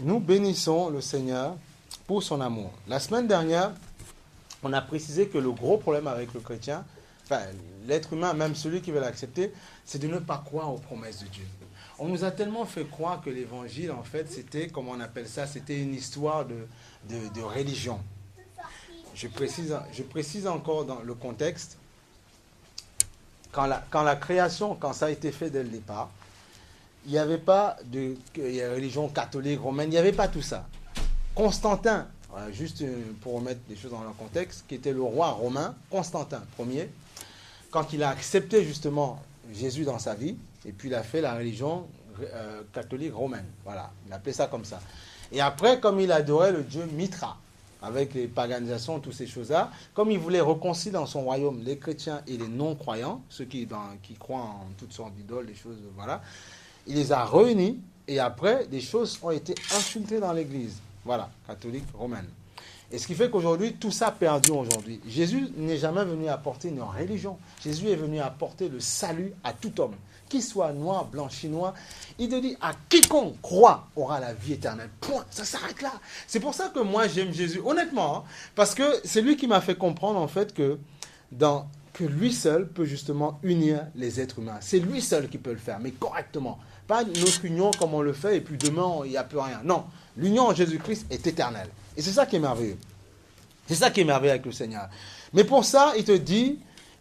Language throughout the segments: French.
nous bénissons le Seigneur pour son amour. La semaine dernière, on a précisé que le gros problème avec le chrétien, enfin l'être humain, même celui qui veut l'accepter, c'est de ne pas croire aux promesses de Dieu. On nous a tellement fait croire que l'évangile, en fait, c'était, comment on appelle ça, c'était une histoire de religion. Je précise encore dans le contexte. Quand la création, quand ça a été fait dès le départ, il n'y avait pas de religion catholique, romaine, il n'y avait pas tout ça. Constantin, voilà, juste pour remettre les choses dans leur contexte, qui était le roi romain, Constantin Ier, quand il a accepté justement Jésus dans sa vie, et puis il a fait la religion catholique romaine. Voilà, il appelait ça comme ça. Et après, comme il adorait le dieu Mithra, avec les paganisations, toutes ces choses-là, comme il voulait réconcilier dans son royaume les chrétiens et les non-croyants, ceux qui croient en toutes sortes d'idoles, des choses, voilà, il les a réunis, et après, des choses ont été infiltrées dans l'église. Voilà, catholique romaine. Et ce qui fait qu'aujourd'hui, tout ça perdu aujourd'hui. Jésus n'est jamais venu apporter une religion. Jésus est venu apporter le salut à tout homme. Qu'il soit noir, blanc, chinois. Il te dit, à quiconque croit aura la vie éternelle. Point. Ça s'arrête là. C'est pour ça que moi, j'aime Jésus. Honnêtement, hein, parce que c'est lui qui m'a fait comprendre, en fait, que lui seul peut justement unir les êtres humains. C'est lui seul qui peut le faire, mais correctement. Pas notre union comme on le fait et puis demain, il n'y a plus rien. Non. L'union en Jésus-Christ est éternelle. Et c'est ça qui est merveilleux. C'est ça qui est merveilleux avec le Seigneur. Mais pour ça, il te dit,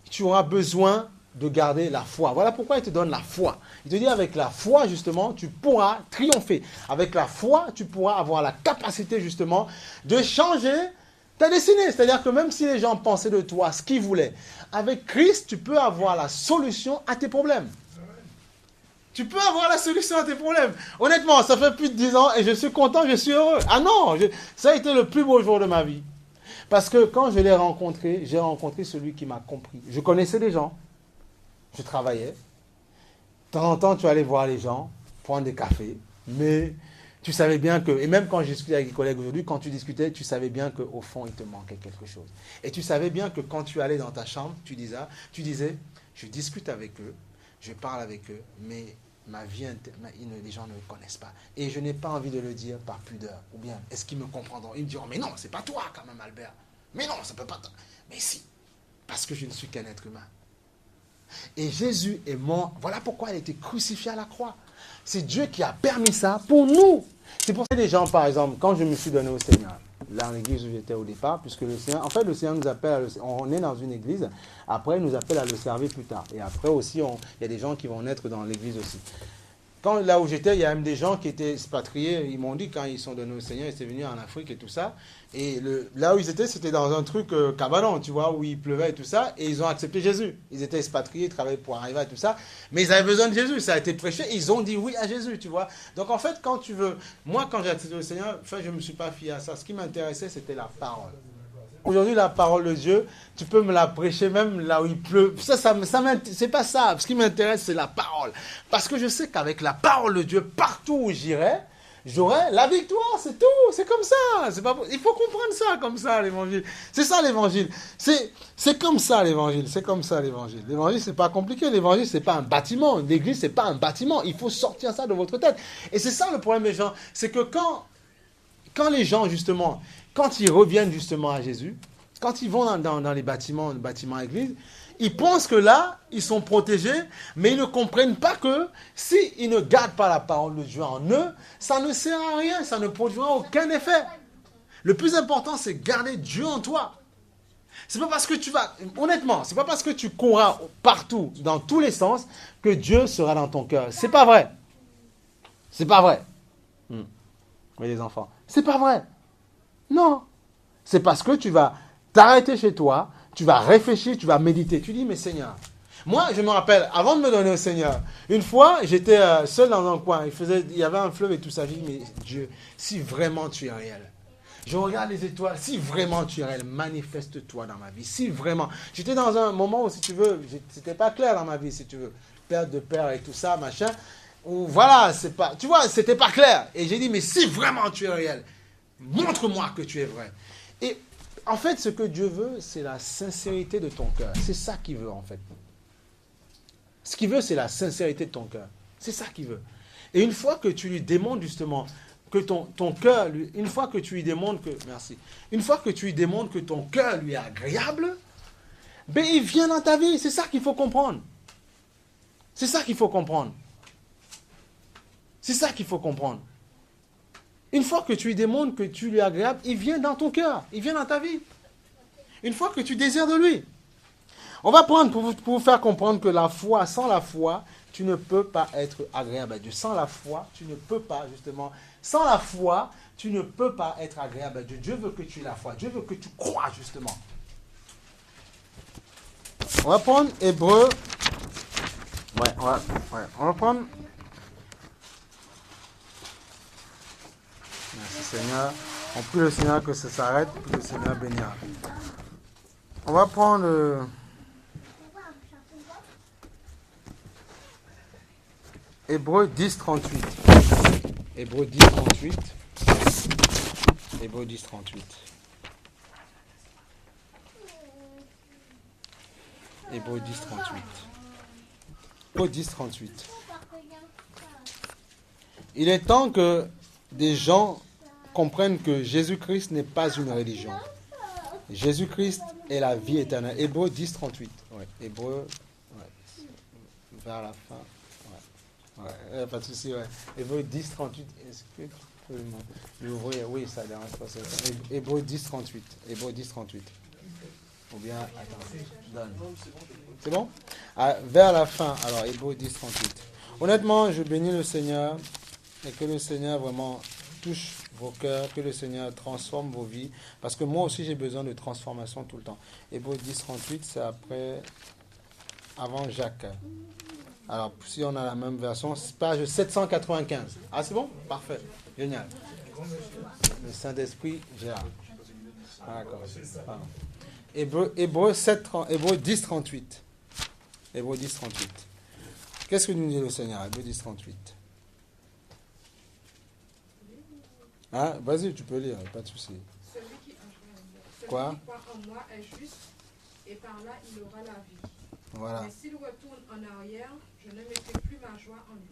tu auras besoin de garder la foi. Voilà pourquoi il te donne la foi. Il te dit, avec la foi, justement, tu pourras triompher. Avec la foi, tu pourras avoir la capacité, justement, de changer ta destinée. C'est-à-dire que même si les gens pensaient de toi ce qu'ils voulaient, avec Christ, tu peux avoir la solution à tes problèmes. Tu peux avoir la solution à tes problèmes. Honnêtement, ça fait plus de 10 ans et je suis content, je suis heureux. Ah non, ça a été le plus beau jour de ma vie. Parce que quand je l'ai rencontré, j'ai rencontré celui qui m'a compris. Je connaissais les gens, je travaillais. De temps en temps, tu allais voir les gens, prendre des cafés, mais tu savais bien que, et même quand je discutais avec les collègues aujourd'hui, quand tu discutais, tu savais bien qu'au fond, il te manquait quelque chose. Et tu savais bien que quand tu allais dans ta chambre, tu disais, je discute avec eux, je parle avec eux, mais ma vie, les gens ne le connaissent pas. Et je n'ai pas envie de le dire par pudeur. Ou bien, est-ce qu'ils me comprendront? Ils me diront, mais non, c'est pas toi quand même, Albert. Mais non, ça peut pas... Mais si, parce que je ne suis qu'un être humain. Et Jésus est mort. Voilà pourquoi il a été crucifié à la croix. C'est Dieu qui a permis ça pour nous. C'est pour ça que les gens, par exemple, quand je me suis donné au Seigneur, là, l'église où j'étais au départ, puisque le Seigneur, en fait, le Seigneur nous appelle, on est dans une église, après, il nous appelle à le servir plus tard. Et après aussi, il y a des gens qui vont naître dans l'église aussi. Quand, là où j'étais, il y a même des gens qui étaient expatriés, ils m'ont dit, quand ils sont donnés au Seigneur, ils étaient venus en Afrique et tout ça, et là où ils étaient, c'était dans un truc cabanon, tu vois, où il pleuvait et tout ça, et ils ont accepté Jésus. Ils étaient expatriés, ils travaillaient pour arriver à tout ça, mais ils avaient besoin de Jésus, ça a été prêché, ils ont dit oui à Jésus, tu vois. Donc en fait, quand tu veux, moi quand j'ai accepté le Seigneur, enfin, je ne me suis pas fié à ça, ce qui m'intéressait, c'était la parole. Aujourd'hui, la parole de Dieu, tu peux me la prêcher même là où il pleut. C'est pas ça. Ce qui m'intéresse, c'est la parole. Parce que je sais qu'avec la parole de Dieu, partout où j'irai, j'aurai la victoire. C'est tout. C'est comme ça. Il faut comprendre ça comme ça, l'évangile. C'est ça, l'évangile. C'est comme ça, l'évangile. C'est comme ça, l'évangile. L'évangile, c'est pas compliqué. L'évangile, c'est pas un bâtiment. L'église, c'est pas un bâtiment. Il faut sortir ça de votre tête. Et c'est ça le problème des gens. C'est que quand les gens, justement, quand ils reviennent justement à Jésus, quand ils vont dans les bâtiments église, ils pensent que là, ils sont protégés, mais ils ne comprennent pas que s'ils ne gardent pas la parole de Dieu en eux, ça ne sert à rien, ça ne produira aucun effet. Le plus important, c'est garder Dieu en toi. C'est pas parce que honnêtement, c'est pas parce que tu courras partout, dans tous les sens, que Dieu sera dans ton cœur. C'est pas vrai. C'est pas vrai. Oui, les enfants. C'est pas vrai. Non. C'est parce que tu vas t'arrêter chez toi, tu vas réfléchir, tu vas méditer. Tu dis, mais Seigneur, moi, je me rappelle, avant de me donner au Seigneur, une fois, j'étais seul dans un coin. Il y avait un fleuve et tout ça. Je dis, mais Dieu, si vraiment tu es réel, je regarde les étoiles, si vraiment tu es réel, manifeste-toi dans ma vie. Si vraiment. J'étais dans un moment où, si tu veux, c'était pas clair dans ma vie, si tu veux. Père de père et tout ça, machin. Où, voilà, tu vois, c'était pas clair. Et j'ai dit, mais si vraiment tu es réel, montre-moi que tu es vrai. Et en fait, ce que Dieu veut, c'est la sincérité de ton cœur. C'est ça qu'il veut, en fait. Ce qu'il veut, c'est la sincérité de ton cœur. C'est ça qu'il veut. Et une fois que tu lui demandes, justement, que ton cœur, une fois que tu lui démontres que, merci, une fois que tu lui démontres que ton cœur lui est agréable, ben il vient dans ta vie. C'est ça qu'il faut comprendre. C'est ça qu'il faut comprendre. C'est ça qu'il faut comprendre. Une fois que tu lui démontres que tu lui es agréable, il vient dans ton cœur, il vient dans ta vie. Une fois que tu désires de lui. On va prendre pour vous faire comprendre que la foi, sans la foi, tu ne peux pas être agréable à Dieu. Sans la foi, tu ne peux pas, justement, sans la foi, tu ne peux pas être agréable à Dieu. Dieu veut que tu aies la foi. Dieu veut que tu crois, justement. On va prendre Hébreu. On va prendre. Merci Seigneur. On prie le Seigneur que ça s'arrête, puis le Seigneur bénira. On va prendre. Hébreu 10, 38. Hébreu 10, 38. Hébreu 10, 38. Hébreu 10, 38. Hébreu 10, 38. Il est temps que des gens comprennent que Jésus-Christ n'est pas une religion. Jésus-Christ est la vie éternelle. Hébreu 10, 38. Ouais. Hébreu, vers la fin. Pas de souci, ouais. Hébreu 10, 38. Est-ce que tu peux l'ouvrir? Oui, ça dérange pas. Hébreu 10, 38. Hébreu 10, 38. Ou bien, attends, donne. C'est bon? Vers la fin, alors, Hébreu 10, 38. Honnêtement, je bénis le Seigneur et que le Seigneur vraiment touche vos cœurs, que le Seigneur transforme vos vies. Parce que moi aussi, j'ai besoin de transformation tout le temps. Hébreu 10, 38, c'est avant Jacques. Alors, si on a la même version, c'est page 795. Ah, c'est bon? Parfait. Génial. Le Saint-Esprit, Gérard. Ah, d'accord. Pardon. Hébreu 10, 38. Hébreu 10, 38. Qu'est-ce que nous dit le Seigneur? Hébreu 10, 38. Hein? Vas-y, tu peux lire, pas de souci. Quoi? Celui qui croit en moi est juste, et par là il aura la vie. Voilà. Mais s'il retourne en arrière, je ne mettrai plus ma joie en lui.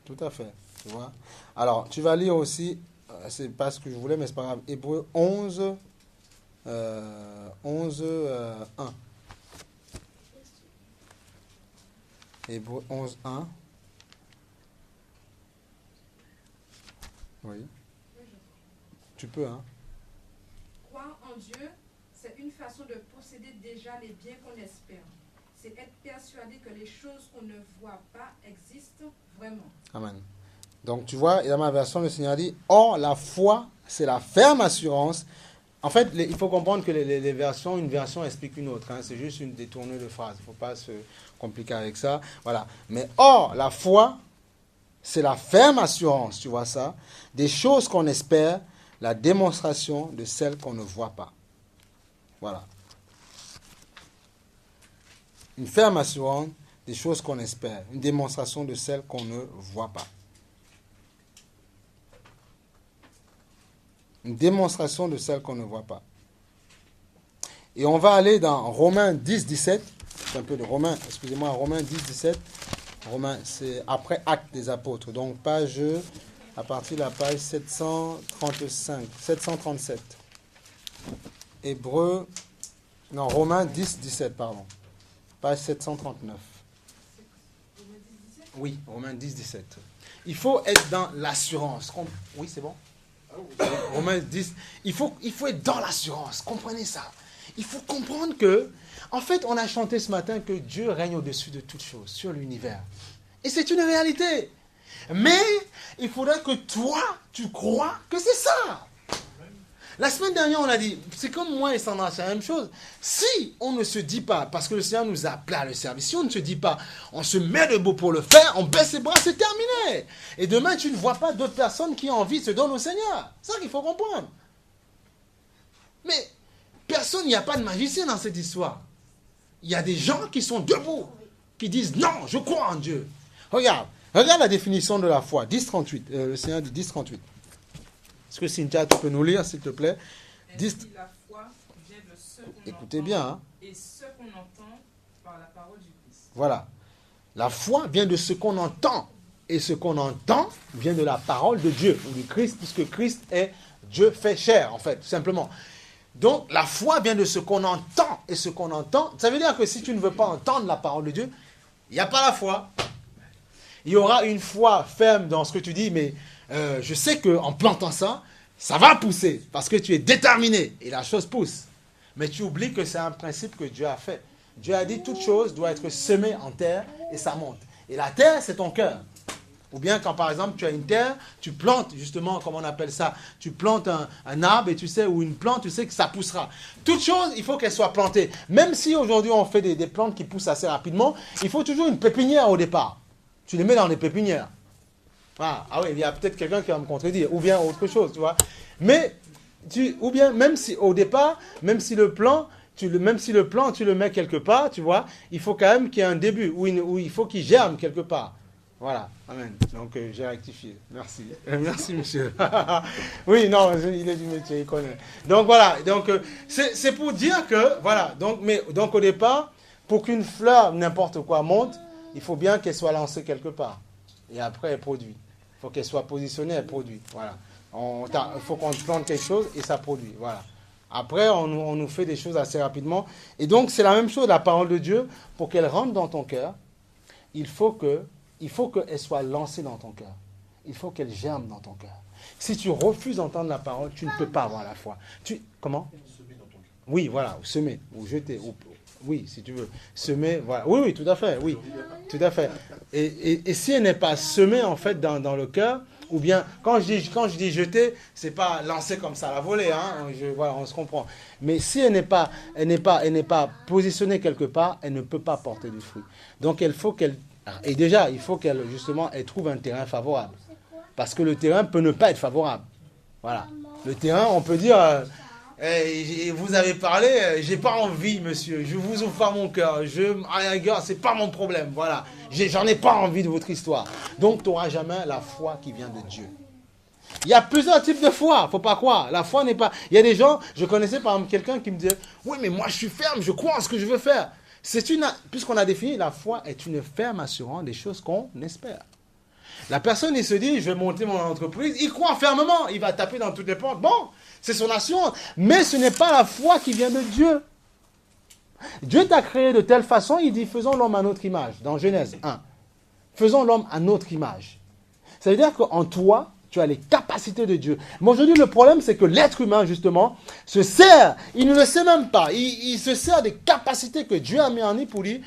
Tout à fait. Tu vois? Alors, tu vas lire aussi, c'est pas ce que je voulais, mais c'est pas grave. Hébreu 11, 1. Hébreu 11, 1. Oui. Tu peux, hein? Croire en Dieu, c'est une façon de posséder déjà les biens qu'on espère. C'est être persuadé que les choses qu'on ne voit pas existent vraiment. Amen. Donc, tu vois, dans ma version, le Seigneur dit, or, la foi, c'est la ferme assurance. En fait, il faut comprendre que les versions, une version explique une autre. Hein. C'est juste une détournée de phrase. Il ne faut pas se compliquer avec ça. Voilà. Mais or, la foi, c'est la ferme assurance, tu vois ça, des choses qu'on espère, la démonstration de celles qu'on ne voit pas. Voilà. Une ferme assurance des choses qu'on espère, une démonstration de celles qu'on ne voit pas. Une démonstration de celles qu'on ne voit pas. Et on va aller dans Romains 10, 17. C'est un peu de Romains, excusez-moi, Romains 10, 17. Romains, c'est après Actes des Apôtres. Donc, à partir de la page 737. Romains 10, 17, pardon. Page 739. Oui, Romains 10, 17. Il faut être dans l'assurance. Oui, c'est bon? Romains 10. Il faut être dans l'assurance. Comprenez ça. Il faut comprendre que, en fait, on a chanté ce matin que Dieu règne au-dessus de toutes choses, sur l'univers. Et c'est une réalité. Mais il faudrait que toi, tu crois que c'est ça. La semaine dernière, on a dit, c'est comme moi et Sandra, c'est la même chose. Si on ne se dit pas, parce que le Seigneur nous a appelés à le service, si on ne se dit pas, on se met debout pour le faire, on baisse les bras, c'est terminé. Et demain, tu ne vois pas d'autres personnes qui ont envie de se donner au Seigneur. C'est ça qu'il faut comprendre. Mais personne, il n'y a pas de magicien dans cette histoire. Il y a des gens qui sont debout, qui disent, non, je crois en Dieu. Regarde la définition de la foi, 10.38. Le Seigneur dit 10.38. Est-ce que Cynthia, tu peux nous lire, s'il te plaît? La foi vient de ce qu'on Écoutez entend, bien. Hein? Et ce qu'on entend par la parole du Christ. Voilà. La foi vient de ce qu'on entend. et ce qu'on entend vient de la parole de Dieu, ou du Christ, puisque Christ est Dieu fait chair, en fait, tout simplement. Donc, la foi vient de ce qu'on entend, et ce qu'on entend, ça veut dire que si tu ne veux pas entendre la parole de Dieu, il n'y a pas la foi. Il y aura une foi ferme dans ce que tu dis, mais je sais qu'en plantant ça, ça va pousser, parce que tu es déterminé, et la chose pousse. Mais tu oublies que c'est un principe que Dieu a fait. Dieu a dit toute chose doit être semée en terre, et ça monte. Et la terre, c'est ton cœur. Ou bien quand par exemple tu as une terre, tu plantes justement, comment on appelle ça, tu plantes un arbre et tu sais, ou une plante, tu sais que ça poussera. Toute chose, il faut qu'elle soit plantée. Même si aujourd'hui on fait des plantes qui poussent assez rapidement, il faut toujours une pépinière au départ. Tu les mets dans les pépinières. Ah oui, il y a peut-être quelqu'un qui va me contredire, ou bien autre chose, tu vois. Mais, ou bien même si au départ, même si le plant, tu le mets quelque part, tu vois, il faut quand même qu'il y ait un début, où il faut qu'il germe quelque part. Voilà, amen. Donc j'ai rectifié. Merci. Merci, monsieur. Oui, non, il est du métier, il connaît. Donc voilà, donc c'est pour dire que, voilà, donc au départ, pour qu'une fleur, n'importe quoi, monte, il faut bien qu'elle soit lancée quelque part. Et après, elle produit. Il faut qu'elle soit positionnée, elle produit. Voilà. Il faut qu'on plante quelque chose et ça produit. Voilà. Après, on nous fait des choses assez rapidement. Et donc, c'est la même chose, la parole de Dieu, pour qu'elle rentre dans ton cœur, il faut qu'elle soit lancée dans ton cœur. Il faut qu'elle germe dans ton cœur. Si tu refuses d'entendre la parole, tu ne peux pas avoir la foi. Comment ? Semer dans ton cœur. Oui, voilà, ou semer, ou jeter, oui, si tu veux. Semer, voilà. Oui, tout à fait, oui. Tout à fait. Et si elle n'est pas semée, en fait, dans le cœur, ou bien, quand je dis jeter, c'est pas lancer comme ça à la volée, hein. Voilà, on se comprend. Mais si elle n'est pas positionnée quelque part, elle ne peut pas porter du fruit. Donc, il faut qu'elle justement, elle trouve un terrain favorable. Parce que le terrain peut ne pas être favorable. Voilà. Le terrain, on peut dire, vous avez parlé, j'ai pas envie, monsieur, je vous ouvre pas mon cœur, c'est pas mon problème, voilà. J'en ai pas envie de votre histoire. Donc, tu n'auras jamais la foi qui vient de Dieu. Il y a plusieurs types de foi, faut pas croire. La foi n'est pas... Il y a des gens, je connaissais par exemple quelqu'un qui me disait, oui, mais moi je suis ferme, je crois en ce que je veux faire. Puisqu'on a défini, la foi est une ferme assurance des choses qu'on espère. La personne, il se dit, je vais monter mon entreprise, il croit fermement, il va taper dans toutes les portes. Bon, c'est son assurance. Mais ce n'est pas la foi qui vient de Dieu. Dieu t'a créé de telle façon, il dit, faisons l'homme à notre image, dans Genèse 1. Faisons l'homme à notre image. Ça veut dire qu'en toi, tu as les capacités de Dieu. Mais aujourd'hui, le problème, c'est que l'être humain, justement, se sert, il ne le sait même pas, il se sert des capacités que Dieu a mis en lui pour dire,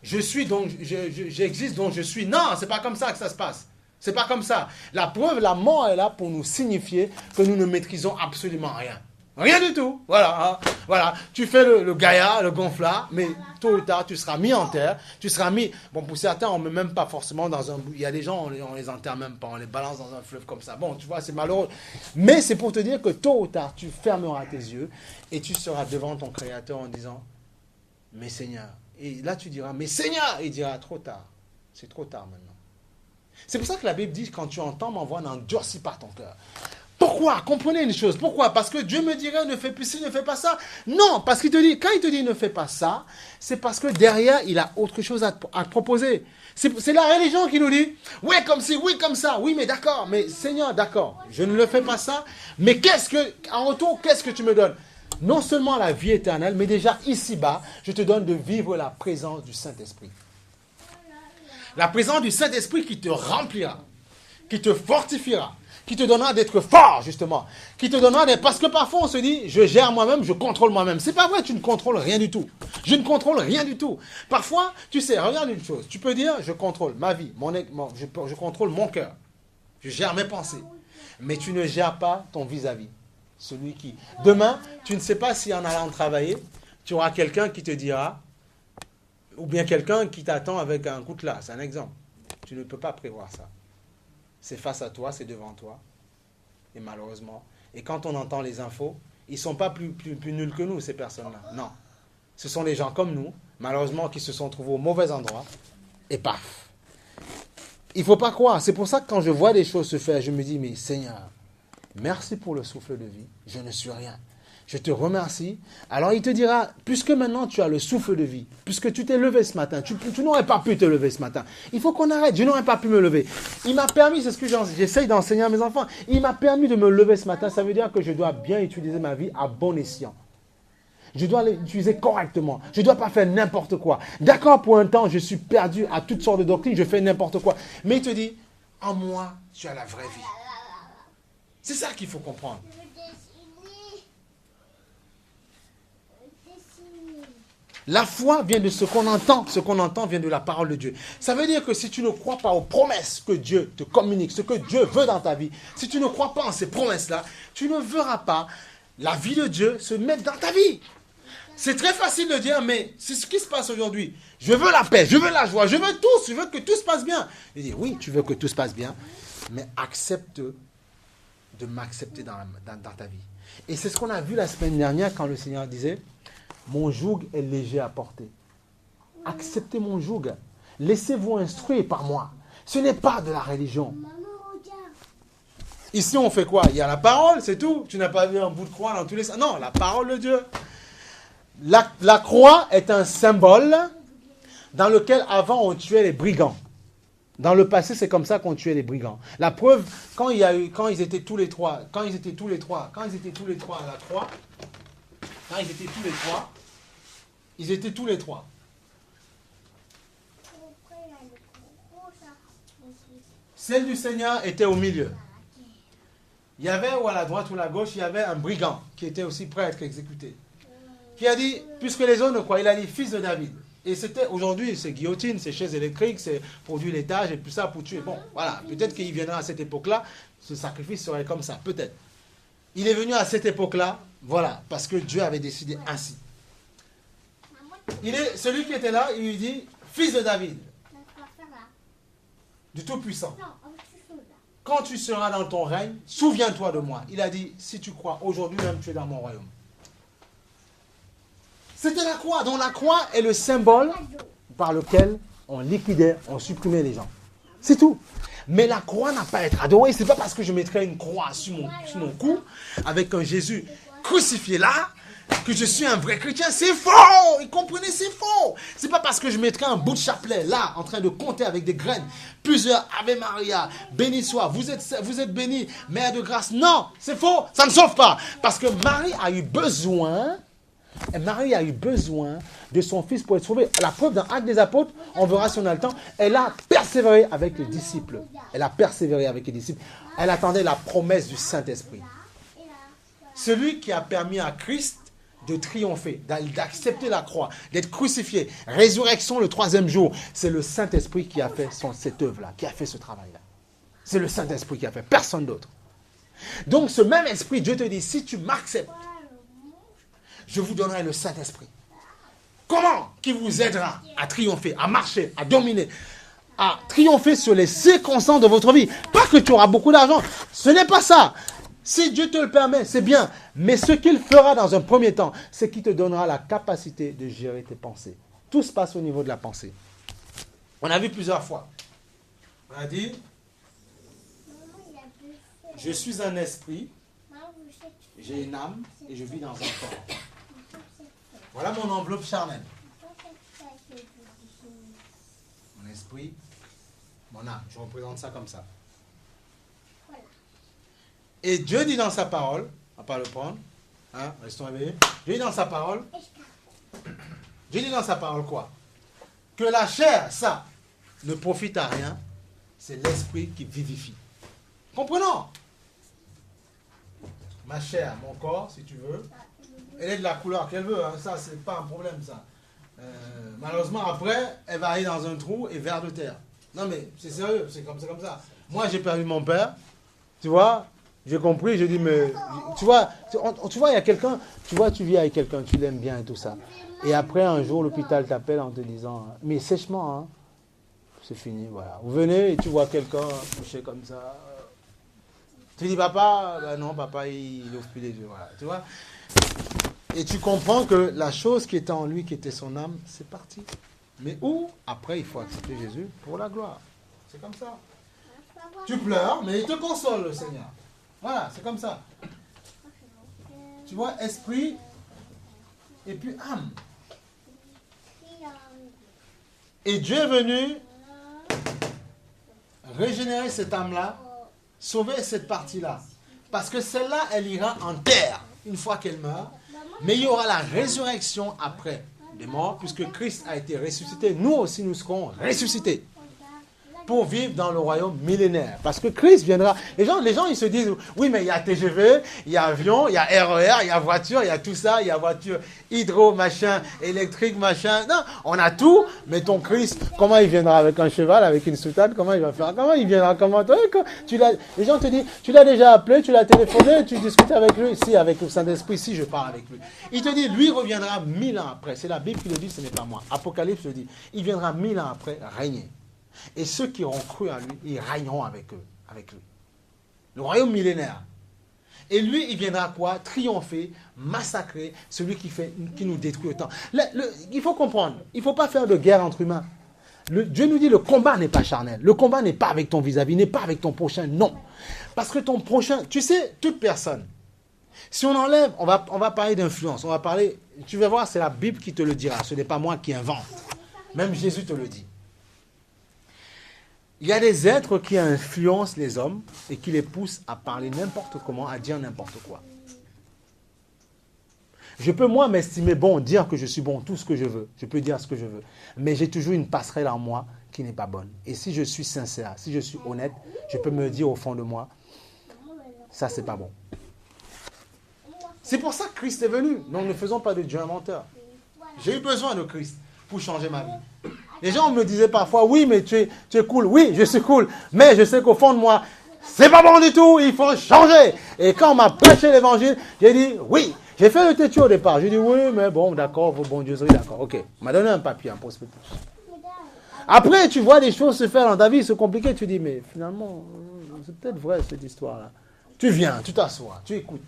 je suis donc, j'existe donc je suis. Non, c'est pas comme ça que ça se passe. C'est pas comme ça. La preuve, la mort est là pour nous signifier que nous ne maîtrisons absolument rien. Rien du tout. Voilà. Hein. Voilà. Tu fais le gaillard, le gonflard, mais tôt ou tard, tu seras mis en terre. Tu seras mis... Bon, pour certains, on ne met même pas forcément dans un... Il y a des gens, on les enterre même pas. On les balance dans un fleuve comme ça. Bon, tu vois, c'est malheureux. Mais c'est pour te dire que tôt ou tard, tu fermeras tes yeux et tu seras devant ton Créateur en disant, mais Seigneur. Et là, tu diras, mais Seigneur. Il dira, trop tard. C'est trop tard maintenant. C'est pour ça que la Bible dit, quand tu entends ma voix, n'endurcis pas ton cœur. Pourquoi? Comprenez une chose. Pourquoi? Parce que Dieu me dirait, ne fais plus ci, ne fais pas ça. Non, parce qu'il te dit, quand il te dit, ne fais pas ça, c'est parce que derrière, il a autre chose à te proposer. C'est la religion qui nous dit, oui, comme ci, oui, comme ça. Oui, mais d'accord, mais Seigneur, d'accord, je ne le fais pas ça. Mais en retour, qu'est-ce que tu me donnes? Non seulement la vie éternelle, mais déjà ici-bas, je te donne de vivre la présence du Saint-Esprit. La présence du Saint-Esprit qui te remplira, qui te fortifiera, qui te donnera d'être fort, justement. Qui te donnera parce que parfois on se dit, je gère moi-même, je contrôle moi-même. C'est pas vrai, tu ne contrôles rien du tout. Je ne contrôle rien du tout. Parfois, tu sais, regarde une chose. Tu peux dire, je contrôle ma vie, je contrôle mon cœur. Je gère mes pensées. Mais tu ne gères pas ton vis-à-vis. Celui qui... Demain, tu ne sais pas si en allant travailler, tu auras quelqu'un qui te dira, ou bien quelqu'un qui t'attend avec un coutelas. C'est un exemple. Tu ne peux pas prévoir ça. C'est face à toi, c'est devant toi. Et malheureusement. Et quand on entend les infos, ils ne sont pas plus nuls que nous, ces personnes-là. Non. Ce sont des gens comme nous, malheureusement, qui se sont trouvés au mauvais endroit. Et paf. Il ne faut pas croire. C'est pour ça que quand je vois des choses se faire, je me dis, mais Seigneur, merci pour le souffle de vie. Je ne suis rien. je te remercie. Alors il te dira, puisque maintenant tu as le souffle de vie, puisque tu t'es levé ce matin, tu n'aurais pas pu te lever ce matin. Il faut qu'on arrête, je n'aurais pas pu me lever. Il m'a permis, c'est ce que j'essaye d'enseigner à mes enfants, il m'a permis de me lever ce matin, ça veut dire que je dois bien utiliser ma vie à bon escient. Je dois l'utiliser correctement. Je ne dois pas faire n'importe quoi. D'accord, pour un temps, je suis perdu à toutes sortes de doctrines, je fais n'importe quoi. Mais il te dit, en moi, tu as la vraie vie. C'est ça qu'il faut comprendre. La foi vient de ce qu'on entend. Ce qu'on entend vient de la parole de Dieu. Ça veut dire que si tu ne crois pas aux promesses que Dieu te communique, ce que Dieu veut dans ta vie, si tu ne crois pas en ces promesses-là, tu ne verras pas la vie de Dieu se mettre dans ta vie. C'est très facile de dire, mais c'est ce qui se passe aujourd'hui. Je veux la paix, je veux la joie, je veux tout, je veux que tout se passe bien. Il dit, oui, tu veux que tout se passe bien, mais accepte de m'accepter dans ta vie. Et c'est ce qu'on a vu la semaine dernière quand le Seigneur disait, mon joug est léger à porter. Acceptez mon joug. Laissez-vous instruire par moi. Ce n'est pas de la religion. Ici, on fait quoi? Il y a la parole, c'est tout. Tu n'as pas vu un bout de croix dans tous les sens. Non, la parole de Dieu. La croix est un symbole dans lequel avant on tuait les brigands. Dans le passé, c'est comme ça qu'on tuait les brigands. La preuve, quand ils étaient tous les trois à la croix, ils étaient tous les trois. Celle du Seigneur était au milieu. Il y avait, ou à la droite ou à la gauche, il y avait un brigand qui était aussi prêt à être exécuté. Qui a dit, puisque les autres ne croient, il a dit, fils de David. Et c'était, aujourd'hui, c'est guillotine, c'est chaises électriques, c'est produit l'étage et tout ça pour tuer. Bon, voilà, peut-être qu'il viendra à cette époque-là, ce sacrifice serait comme ça, peut-être. Il est venu à cette époque-là, voilà, parce que Dieu avait décidé ainsi. Celui qui était là, il lui dit, fils de David, du Tout-Puissant. Quand tu seras dans ton règne, souviens-toi de moi. Il a dit, si tu crois, aujourd'hui même tu es dans mon royaume. C'était la croix. Donc la croix est le symbole par lequel on liquidait, on supprimait les gens. C'est tout. Mais la croix n'a pas à être adorée. Ce n'est pas parce que je mettrai une croix sur mon cou, avec un Jésus crucifié là, que je suis un vrai chrétien. C'est faux. Vous comprenez, c'est faux. C'est pas parce que je mettrai un bout de chapelet là, en train de compter avec des graines, plusieurs Ave Maria, béni soit, vous êtes béni, Mère de grâce. Non, c'est faux. Ça ne sauve pas. Parce que Marie a eu besoin de son fils pour être sauvé. La preuve dans Actes des Apôtres, on verra si on a le temps, elle a persévéré avec les disciples. Elle attendait la promesse du Saint-Esprit. Celui qui a permis à Christ de triompher, d'accepter la croix, d'être crucifié, résurrection le 3e jour, c'est le Saint-Esprit qui a fait cette œuvre-là, qui a fait ce travail-là. C'est le Saint-Esprit qui a fait, personne d'autre. Donc ce même esprit, Dieu te dit, si tu m'acceptes, je vous donnerai le Saint-Esprit. Comment? Qui vous aidera à triompher, à marcher, à dominer, à triompher sur les circonstances de votre vie. Pas que tu auras beaucoup d'argent. Ce n'est pas ça. Si Dieu te le permet, c'est bien. Mais ce qu'il fera dans un premier temps, c'est qu'il te donnera la capacité de gérer tes pensées. Tout se passe au niveau de la pensée. On a vu plusieurs fois. On a dit, je suis un esprit, j'ai une âme et je vis dans un corps. Voilà mon enveloppe charnelle. Mon esprit, mon âme. Je représente ça comme ça. Et Dieu dit dans sa parole, on va pas le prendre, hein, restons éveillés. Dieu dit dans sa parole quoi? Que la chair, ça, ne profite à rien, c'est l'esprit qui vivifie. Comprenons? Ma chair, mon corps, si tu veux, elle est de la couleur qu'elle veut, hein, ça, c'est pas un problème, ça. Malheureusement, après, elle va aller dans un trou et vers de terre. Non, mais c'est sérieux, c'est comme ça. Moi, j'ai perdu mon père, tu vois. J'ai compris, j'ai dit, mais, tu vois, il y a quelqu'un, tu vois, tu vis avec quelqu'un, tu l'aimes bien et tout ça. Et après, un jour, l'hôpital t'appelle en te disant, mais sèchement, hein, c'est fini, voilà. Vous venez et tu vois quelqu'un couché comme ça. Tu dis, papa, ben non, papa, il ouvre plus les yeux, voilà, tu vois. Et tu comprends que la chose qui était en lui, qui était son âme, c'est parti. Mais où? Après, il faut accepter Jésus pour la gloire. C'est comme ça. Tu pleures, mais il te console, le Seigneur. Voilà, c'est comme ça. Tu vois, esprit et puis âme. Et Dieu est venu régénérer cette âme-là, sauver cette partie-là. Parce que celle-là, elle ira en terre une fois qu'elle meurt. Mais il y aura la résurrection après les morts, puisque Christ a été ressuscité. Nous aussi, nous serons ressuscités pour vivre dans le royaume millénaire. Parce que Christ viendra. Les gens, ils se disent, oui, mais il y a TGV, il y a avion, il y a RER, il y a voiture, il y a tout ça, il y a voiture hydro, machin, électrique, machin. Non, on a tout, mais ton Christ, comment il viendra avec un cheval, avec une soutane, comment il va faire? Comment il viendra? Comment les gens te disent, tu l'as déjà appelé, tu l'as téléphoné, tu discutes avec lui. Si, avec le Saint-Esprit, si je parle avec lui. Il te dit, lui reviendra 1000 ans après. C'est la Bible qui le dit, ce n'est pas moi. Apocalypse le dit. Il viendra 1000 ans après régner. Et ceux qui auront cru à lui, ils régneront avec eux, avec lui. Le royaume millénaire. Et lui, il viendra quoi? Triompher, massacrer celui qui nous détruit autant. Il faut comprendre, il ne faut pas faire de guerre entre humains. Dieu nous dit, le combat n'est pas charnel. Le combat n'est pas avec ton vis-à-vis, n'est pas avec ton prochain, non. Parce que ton prochain, tu sais, toute personne, si on enlève, on va parler d'influence, on va parler, tu vas voir, c'est la Bible qui te le dira, ce n'est pas moi qui invente. Même Jésus te le dit. Il y a des êtres qui influencent les hommes et qui les poussent à parler n'importe comment, à dire n'importe quoi. Je peux moi m'estimer bon, dire que je suis bon, tout ce que je veux. Je peux dire ce que je veux. Mais j'ai toujours une passerelle en moi qui n'est pas bonne. Et si je suis sincère, si je suis honnête, je peux me dire au fond de moi, ça c'est pas bon. C'est pour ça que Christ est venu. Donc ne faisons pas de Dieu inventeur. J'ai eu besoin de Christ pour changer ma vie. Les gens me disaient parfois, oui, mais tu es cool. Oui, je suis cool. Mais je sais qu'au fond de moi, c'est pas bon du tout. Il faut changer. Et quand on m'a prêché l'évangile, j'ai dit, oui. J'ai fait le têtu au départ. J'ai dit, oui, mais bon, d'accord, vos bon Dieu, d'accord. Ok. On m'a donné un papier, un prospectus. Après, tu vois des choses se faire dans ta vie, se compliquer. Tu dis, mais finalement, c'est peut-être vrai cette histoire-là. Tu viens, tu t'assois, tu écoutes.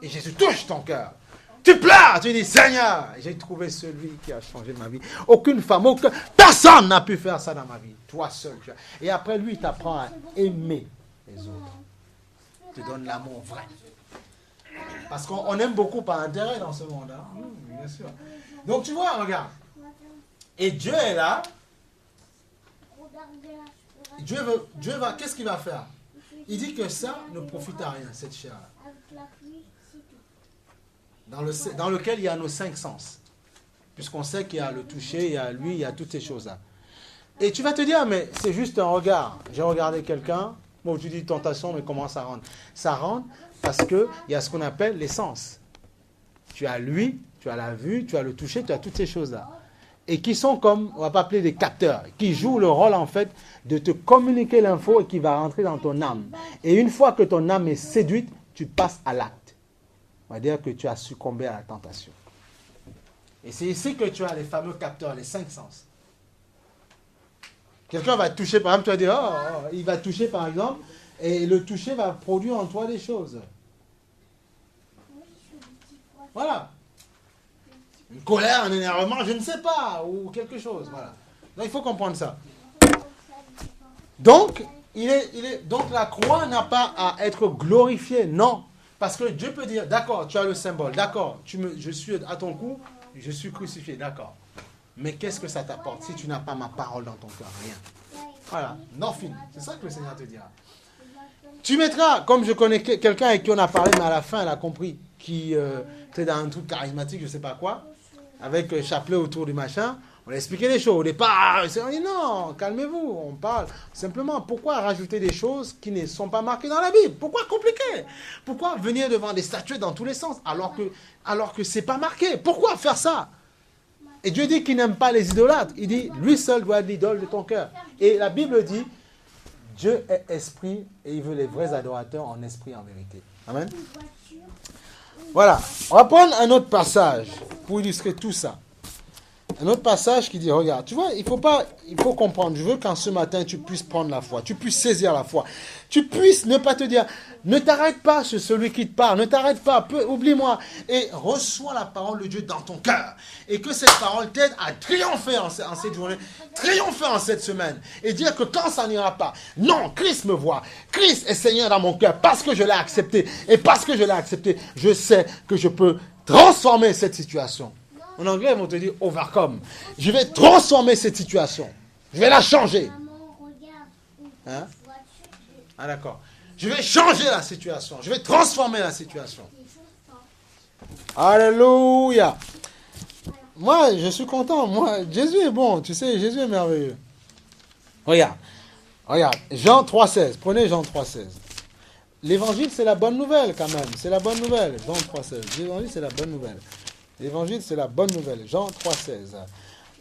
Et Jésus touche ton cœur. Tu pleures, tu dis, Seigneur, j'ai trouvé celui qui a changé ma vie. Aucune femme, personne n'a pu faire ça dans ma vie. Toi seul. Et après, lui, il t'apprend à aimer les autres. Il te donne l'amour vrai. Parce qu'on aime beaucoup par intérêt dans ce monde. Hein? Bien sûr. Donc, tu vois, regarde. Et Dieu est là. Dieu va, qu'est-ce qu'il va faire? Il dit que ça ne profite à rien, cette chair-là. Dans lequel il y a nos 5 sens. Puisqu'on sait qu'il y a le toucher, il y a lui, il y a toutes ces choses-là. Et tu vas te dire, mais c'est juste un regard. J'ai regardé quelqu'un, bon, tu dis tentation, mais comment ça rentre? Ça rentre parce qu'il y a ce qu'on appelle les sens. Tu as lui, tu as la vue, tu as le toucher, tu as toutes ces choses-là. Et qui sont comme, on va pas appeler des capteurs, qui jouent le rôle en fait de te communiquer l'info et qui va rentrer dans ton âme. Et une fois que ton âme est séduite, tu passes à l'acte. On va dire que tu as succombé à la tentation. Et c'est ici que tu as les fameux capteurs, les 5 sens. Quelqu'un va te toucher, par exemple, tu vas dire, il va te toucher par exemple, et le toucher va produire en toi des choses. Voilà. Une colère, un énervement, je ne sais pas, ou quelque chose. Voilà. Donc il faut comprendre ça. Donc, donc la croix n'a pas à être glorifiée, non. Parce que Dieu peut dire, d'accord, tu as le symbole, d'accord, je suis à ton cou, je suis crucifié, d'accord. Mais qu'est-ce que ça t'apporte si tu n'as pas ma parole dans ton cœur? Rien. Voilà, nothing. C'est ça que le Seigneur te dira. Tu mettras, comme je connais quelqu'un avec qui on a parlé, mais à la fin, elle a compris, qui était dans un truc charismatique, je ne sais pas quoi, avec un chapelet autour du machin. On a expliqué les choses. Au départ, on dit non, calmez-vous, on parle. Simplement, pourquoi rajouter des choses qui ne sont pas marquées dans la Bible? Pourquoi compliquer? Pourquoi venir devant des statues dans tous les sens alors que ce n'est pas marqué? Pourquoi faire ça? Et Dieu dit qu'il n'aime pas les idolâtres. Il dit, lui seul doit être l'idole de ton cœur. Et la Bible dit, Dieu est esprit et il veut les vrais adorateurs en esprit et en vérité. Amen. Voilà. On va prendre un autre passage pour illustrer tout ça. Un autre passage qui dit, regarde, tu vois, il faut comprendre. Je veux qu'en ce matin, tu puisses prendre la foi, tu puisses saisir la foi. Tu puisses ne pas te dire, ne t'arrête pas sur celui qui te parle, ne t'arrête pas, oublie-moi. Et reçois la parole de Dieu dans ton cœur. Et que cette parole t'aide à triompher en cette journée, triompher en cette semaine. Et dire que quand ça n'ira pas, non, Christ me voit. Christ est Seigneur dans mon cœur parce que je l'ai accepté. Et parce que je l'ai accepté, je sais que je peux transformer cette situation. En anglais, ils vont te dire overcome. Je vais transformer cette situation. Je vais la changer. Hein? Ah d'accord. Je vais changer la situation. Je vais transformer la situation. Alléluia. Moi, je suis content. Moi, Jésus est bon. Tu sais, Jésus est merveilleux. Regarde. Jean 3,16. Prenez Jean 3,16. L'évangile, c'est la bonne nouvelle quand même. C'est la bonne nouvelle. Jean 3,16. L'évangile, c'est la bonne nouvelle. L'évangile, c'est la bonne nouvelle. Jean 3,16.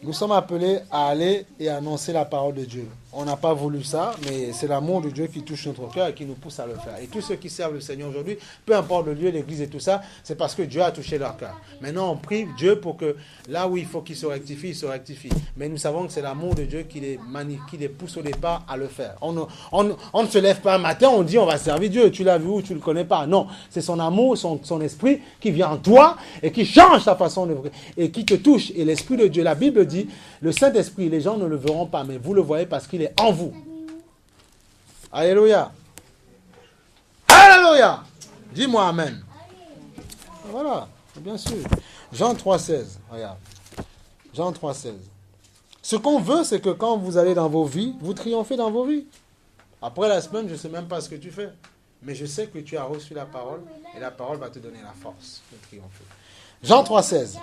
Nous sommes appelés à aller et annoncer la parole de Dieu. On n'a pas voulu ça, mais c'est l'amour de Dieu qui touche notre cœur et qui nous pousse à le faire. Et tous ceux qui servent le Seigneur aujourd'hui, peu importe le lieu, l'église et tout ça, c'est parce que Dieu a touché leur cœur. Maintenant, on prie Dieu pour que là où il faut qu'il se rectifie, il se rectifie. Mais nous savons que c'est l'amour de Dieu qui les pousse au départ à le faire. On ne se lève pas un matin, on dit on va servir Dieu. Tu l'as vu ou tu ne le connais pas. Non, c'est son amour, son esprit qui vient en toi et qui change ta façon de vivre et qui te touche. Et l'esprit de Dieu, la Bible dit, le Saint-Esprit, les gens ne le verront pas, mais vous le voyez parce qu'il est en vous. Alléluia. Alléluia. Dis-moi Amen. Voilà, bien sûr. Jean 3,16. Regarde. Jean 3,16. Ce qu'on veut, c'est que quand vous allez dans vos vies, vous triomphez dans vos vies. Après la semaine, je ne sais même pas ce que tu fais. Mais je sais que tu as reçu la parole et la parole va te donner la force de triompher. Jean 3,16.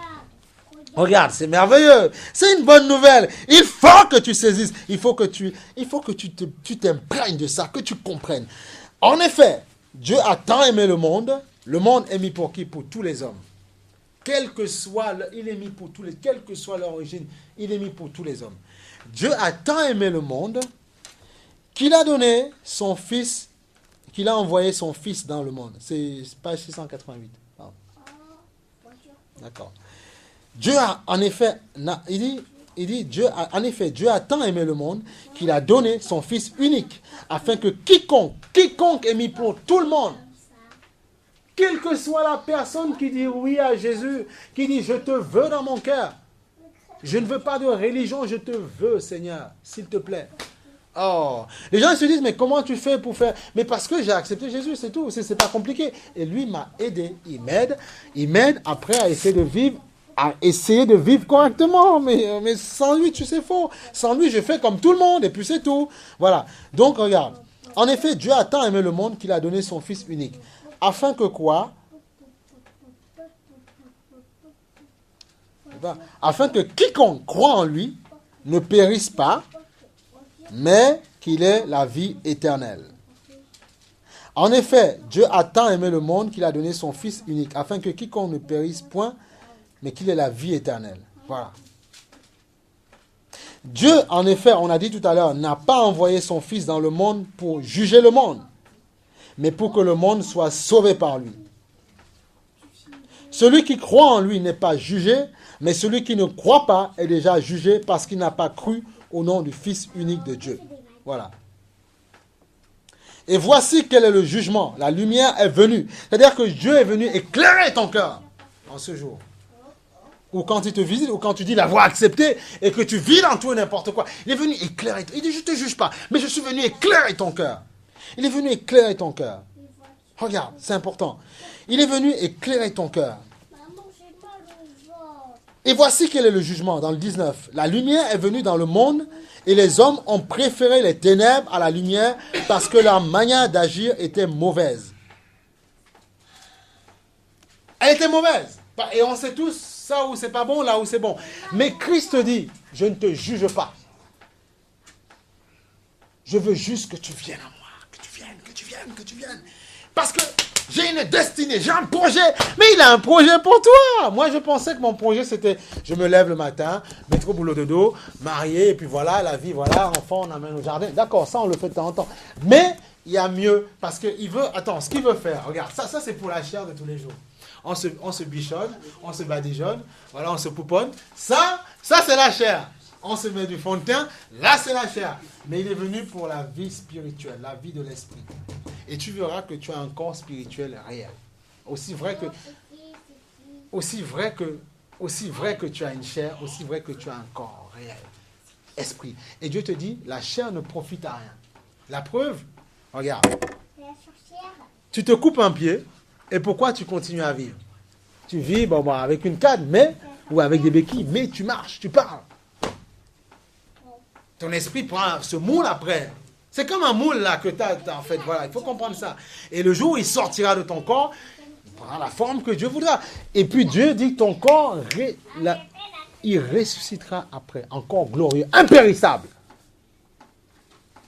Regarde, c'est merveilleux. C'est une bonne nouvelle. Il faut que tu saisisses. Il faut que tu t'imprègnes de ça, que tu comprennes. En effet, Dieu a tant aimé le monde. Le monde est mis pour qui? Pour tous les hommes. Quel que soit leur origine, il est mis pour tous les hommes. Dieu a tant aimé le monde qu'il a donné son fils, qu'il a envoyé son fils dans le monde. C'est page 688. Pardon. D'accord. Dieu a, en effet, Dieu a tant aimé le monde qu'il a donné son Fils unique, afin que quiconque est mis pour tout le monde, quelle que soit la personne qui dit oui à Jésus, qui dit je te veux dans mon cœur, je ne veux pas de religion, je te veux Seigneur, s'il te plaît. Oh, les gens se disent mais comment tu fais pour faire? Mais parce que j'ai accepté Jésus, c'est tout, c'est pas compliqué. Et lui m'a aidé, il m'aide après à essayer de vivre correctement, mais sans lui, tu sais, faux. Sans lui, je fais comme tout le monde, et puis c'est tout. Voilà. Donc, regarde. En effet, Dieu a tant aimé le monde qu'il a donné son Fils unique. Afin que quoi? Afin que quiconque croit en lui ne périsse pas, mais qu'il ait la vie éternelle. En effet, Dieu a tant aimé le monde qu'il a donné son Fils unique, afin que quiconque ne périsse point, mais qu'il ait la vie éternelle. Voilà. Dieu, en effet, on a dit tout à l'heure, n'a pas envoyé son Fils dans le monde pour juger le monde, mais pour que le monde soit sauvé par lui. Celui qui croit en lui n'est pas jugé, mais celui qui ne croit pas est déjà jugé parce qu'il n'a pas cru au nom du Fils unique de Dieu. Voilà. Et voici quel est le jugement. La lumière est venue. C'est-à-dire que Dieu est venu éclairer ton cœur en ce jour. Ou quand il te visite, ou quand tu dis l'avoir accepté, et que tu vis dans tout et n'importe quoi. Il est venu éclairer. Il dit, je ne te juge pas, mais je suis venu éclairer ton cœur. Il est venu éclairer ton cœur. Regarde, c'est important. Il est venu éclairer ton cœur. Et voici quel est le jugement, dans le 19. La lumière est venue dans le monde, et les hommes ont préféré les ténèbres à la lumière, parce que leur manière d'agir était mauvaise. Elle était mauvaise. Et on sait tous, ça où c'est pas bon, là où c'est bon. Mais Christ dit, je ne te juge pas. Je veux juste que tu viennes à moi. Que tu viennes. Parce que j'ai une destinée, j'ai un projet. Mais il a un projet pour toi. Moi, je pensais que mon projet, c'était, je me lève le matin, mettre au boulot de dos, marier, et puis voilà, la vie, voilà, enfant, on amène au jardin. D'accord, ça, on le fait de temps en temps. Mais il y a mieux. Parce qu'il veut, attends, ce qu'il veut faire, regarde, ça c'est pour la chair de tous les jours. On se bichonne, on se badigeonne, voilà, on se pouponne. Ça c'est la chair. On se met du fond de teint, là c'est la chair. Mais il est venu pour la vie spirituelle, la vie de l'esprit. Et tu verras que tu as un corps spirituel réel. Aussi vrai que tu as une chair, aussi vrai que tu as un corps réel. Esprit. Et Dieu te dit, la chair ne profite à rien. La preuve, regarde. Tu te coupes un pied, et pourquoi tu continues à vivre? Tu vis avec une canne, ou avec des béquilles, mais tu marches, tu parles. Ton esprit prend ce moule après. C'est comme un moule là que tu as en fait. Voilà, il faut comprendre ça. Et le jour où il sortira de ton corps, il prendra la forme que Dieu voudra. Et puis Dieu dit que ton corps, il ressuscitera après. Un corps glorieux, impérissable.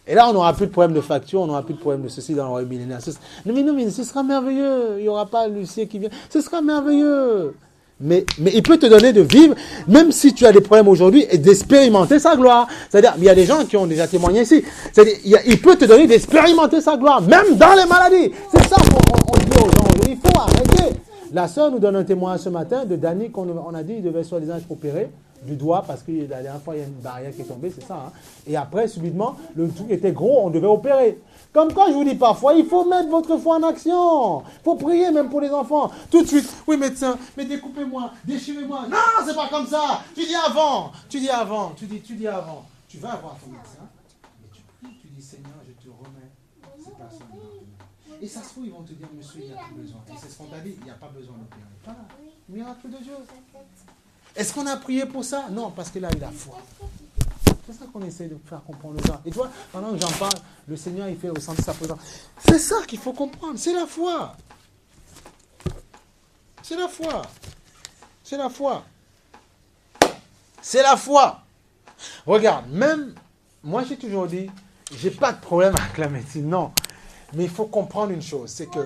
Et là, on n'aura plus de problème de facture, on n'aura plus de problème de ceci dans le royaume millénaire. Non, mais ce sera merveilleux. Il n'y aura pas Lucien qui vient. Ce sera merveilleux. Mais il peut te donner de vivre, même si tu as des problèmes aujourd'hui, et d'expérimenter sa gloire. C'est-à-dire, il y a des gens qui ont déjà témoigné ici. C'est-à-dire, il peut te donner d'expérimenter sa gloire, même dans les maladies. C'est ça qu'on dit aux gens aujourd'hui. Il faut arrêter. La sœur nous donne un témoignage ce matin de Danny qu'on a dit qu'il devait soi-disant être opéré du doigt parce que la dernière fois, il y a une barrière qui est tombée, c'est ça. Hein. Et après, subitement, le truc était gros, on devait opérer. Comme quand je vous dis parfois, il faut mettre votre foi en action. Il faut prier même pour les enfants. Tout de suite, oui médecin, mais découpez-moi, déchirez-moi. Non, c'est pas comme ça. Tu dis avant. Tu dis avant. Tu vas voir ton médecin, mais tu pries, tu dis Seigneur, je te remets ces personnes-là. Et ça se trouve, ils vont te dire, monsieur, il n'y a plus besoin. Et c'est ce qu'on t'a dit, il n'y a pas besoin d'opérer. Voilà, miracle de Dieu. Est-ce qu'on a prié pour ça? Non, parce que là, il a foi. C'est ça qu'on essaie de faire comprendre aux gens. Et toi, pendant que j'en parle, le Seigneur, il fait ressentir sa présence. C'est ça qu'il faut comprendre. C'est la foi. C'est la foi. C'est la foi. C'est la foi. Regarde, même, moi j'ai toujours dit, j'ai pas de problème avec la médecine, non. Mais il faut comprendre une chose, c'est que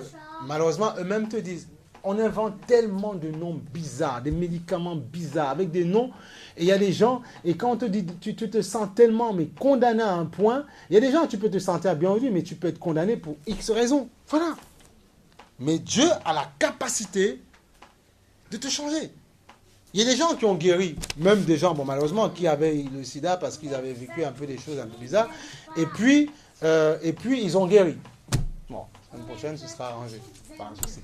malheureusement, eux-mêmes te disent, on invente tellement de noms bizarres, des médicaments bizarres, avec des noms, et il y a des gens, et quand on te dit, tu te sens tellement mais condamné à un point, il y a des gens, tu peux te sentir bien aujourd'hui, mais tu peux être condamné pour X raisons. Voilà. Mais Dieu a la capacité de te changer. Il y a des gens qui ont guéri, même des gens, bon malheureusement, qui avaient le sida parce qu'ils avaient vécu un peu des choses un peu bizarres, et puis ils ont guéri. Bon, la semaine prochaine, ce sera arrangé. Pas un souci.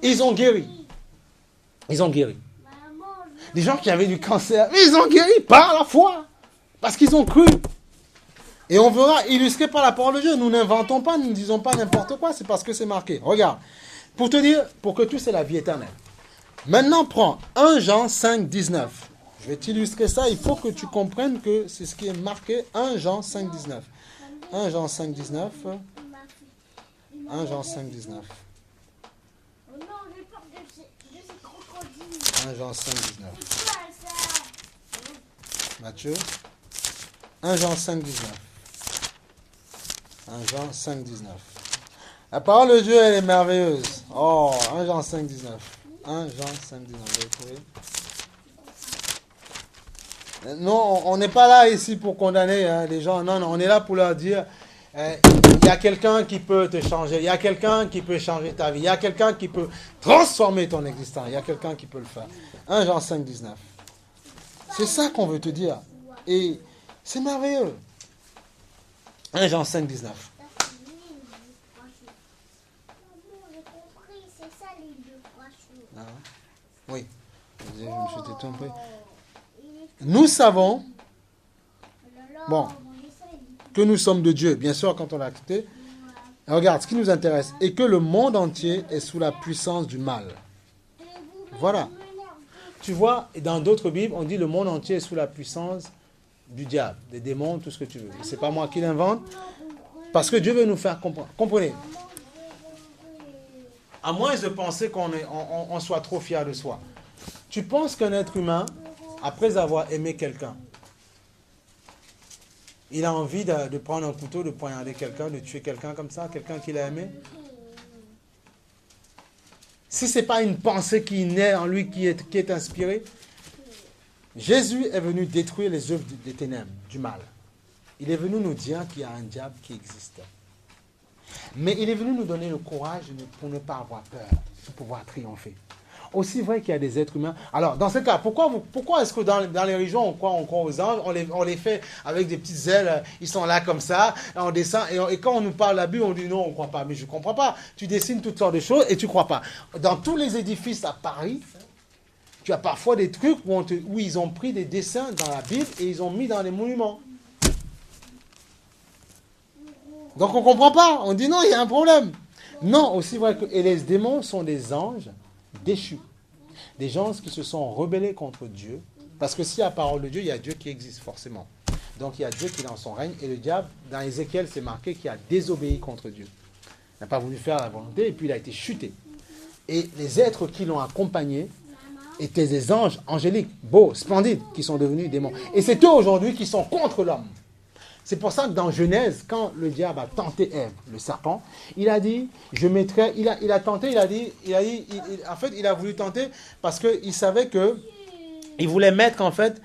Ils ont guéri. Ils ont guéri. Des gens qui avaient du cancer, mais ils ont guéri par la foi. Parce qu'ils ont cru. Et on verra illustré par la parole de Dieu. Nous n'inventons pas, nous ne disons pas n'importe quoi, c'est parce que c'est marqué. Regarde, pour te dire, pour que tous aient la vie éternelle. Maintenant, prends 1 Jean 5, 19. Je vais t'illustrer ça, il faut que tu comprennes que c'est ce qui est marqué. 1 Jean 5, 19. 1 Jean 5, 19. 1 Jean 5, 19. 1 Jean 5, 19. Matthieu. 1 Jean 5, 19. 1 Jean 5, 19. La parole de Dieu, elle est merveilleuse. Oh, 1 Jean 5, 19. 1 Jean 5, 19. Vous avez trouvé? Non, on n'est pas là ici pour condamner les gens. Non, on est là pour leur dire, il y a quelqu'un qui peut te changer. Il y a quelqu'un qui peut changer ta vie. Il y a quelqu'un qui peut transformer ton existence. Il y a quelqu'un qui peut le faire. 1 Jean 5, 19. C'est ça qu'on veut te dire. Et c'est merveilleux. 1 Jean 5, 19. Ah, oui. Je me suis trompé. Nous savons, que nous sommes de Dieu, bien sûr, quand on l'a accepté. Regarde, ce qui nous intéresse, et que le monde entier est sous la puissance du mal. Voilà. Tu vois, dans d'autres Bibles, on dit le monde entier est sous la puissance du diable, des démons, tout ce que tu veux. Et c'est pas moi qui l'invente, parce que Dieu veut nous faire comprendre. Comprenez? À moins de penser qu'on soit trop fier de soi. Tu penses qu'un être humain, après avoir aimé quelqu'un, il a envie de prendre un couteau, de poignarder quelqu'un, de tuer quelqu'un comme ça, quelqu'un qu'il a aimé? Si ce n'est pas une pensée qui naît en lui, qui est inspirée, Jésus est venu détruire les œuvres des ténèbres, du mal. Il est venu nous dire qu'il y a un diable qui existe. Mais il est venu nous donner le courage pour ne pas avoir peur, pour pouvoir triompher. Aussi vrai qu'il y a des êtres humains. Alors, dans ce cas, pourquoi est-ce que dans les régions, on croit aux anges, on les fait avec des petites ailes, ils sont là comme ça, on descend, et quand on nous parle la Bible, on dit non, on ne croit pas. Mais je ne comprends pas. Tu dessines toutes sortes de choses et tu ne crois pas. Dans tous les édifices à Paris, tu as parfois des trucs où ils ont pris des dessins dans la Bible et ils ont mis dans les monuments. Donc on ne comprend pas. On dit non, il y a un problème. Non, aussi vrai que... Et les démons sont des anges déchus. Des gens qui se sont rebellés contre Dieu. Parce que s'il y a la parole de Dieu, il y a Dieu qui existe forcément. Donc il y a Dieu qui est dans son règne. Et le diable, dans Ézéchiel, c'est marqué qu'il a désobéi contre Dieu. Il n'a pas voulu faire la volonté et puis il a été chuté. Et les êtres qui l'ont accompagné étaient des anges angéliques, beaux, splendides, qui sont devenus démons. Et c'est eux aujourd'hui qui sont contre l'homme. C'est pour ça que dans Genèse, quand le diable a tenté Ève, le serpent, il a dit, il a tenté, en fait, il a voulu tenter parce qu'il savait que, il voulait mettre en fait,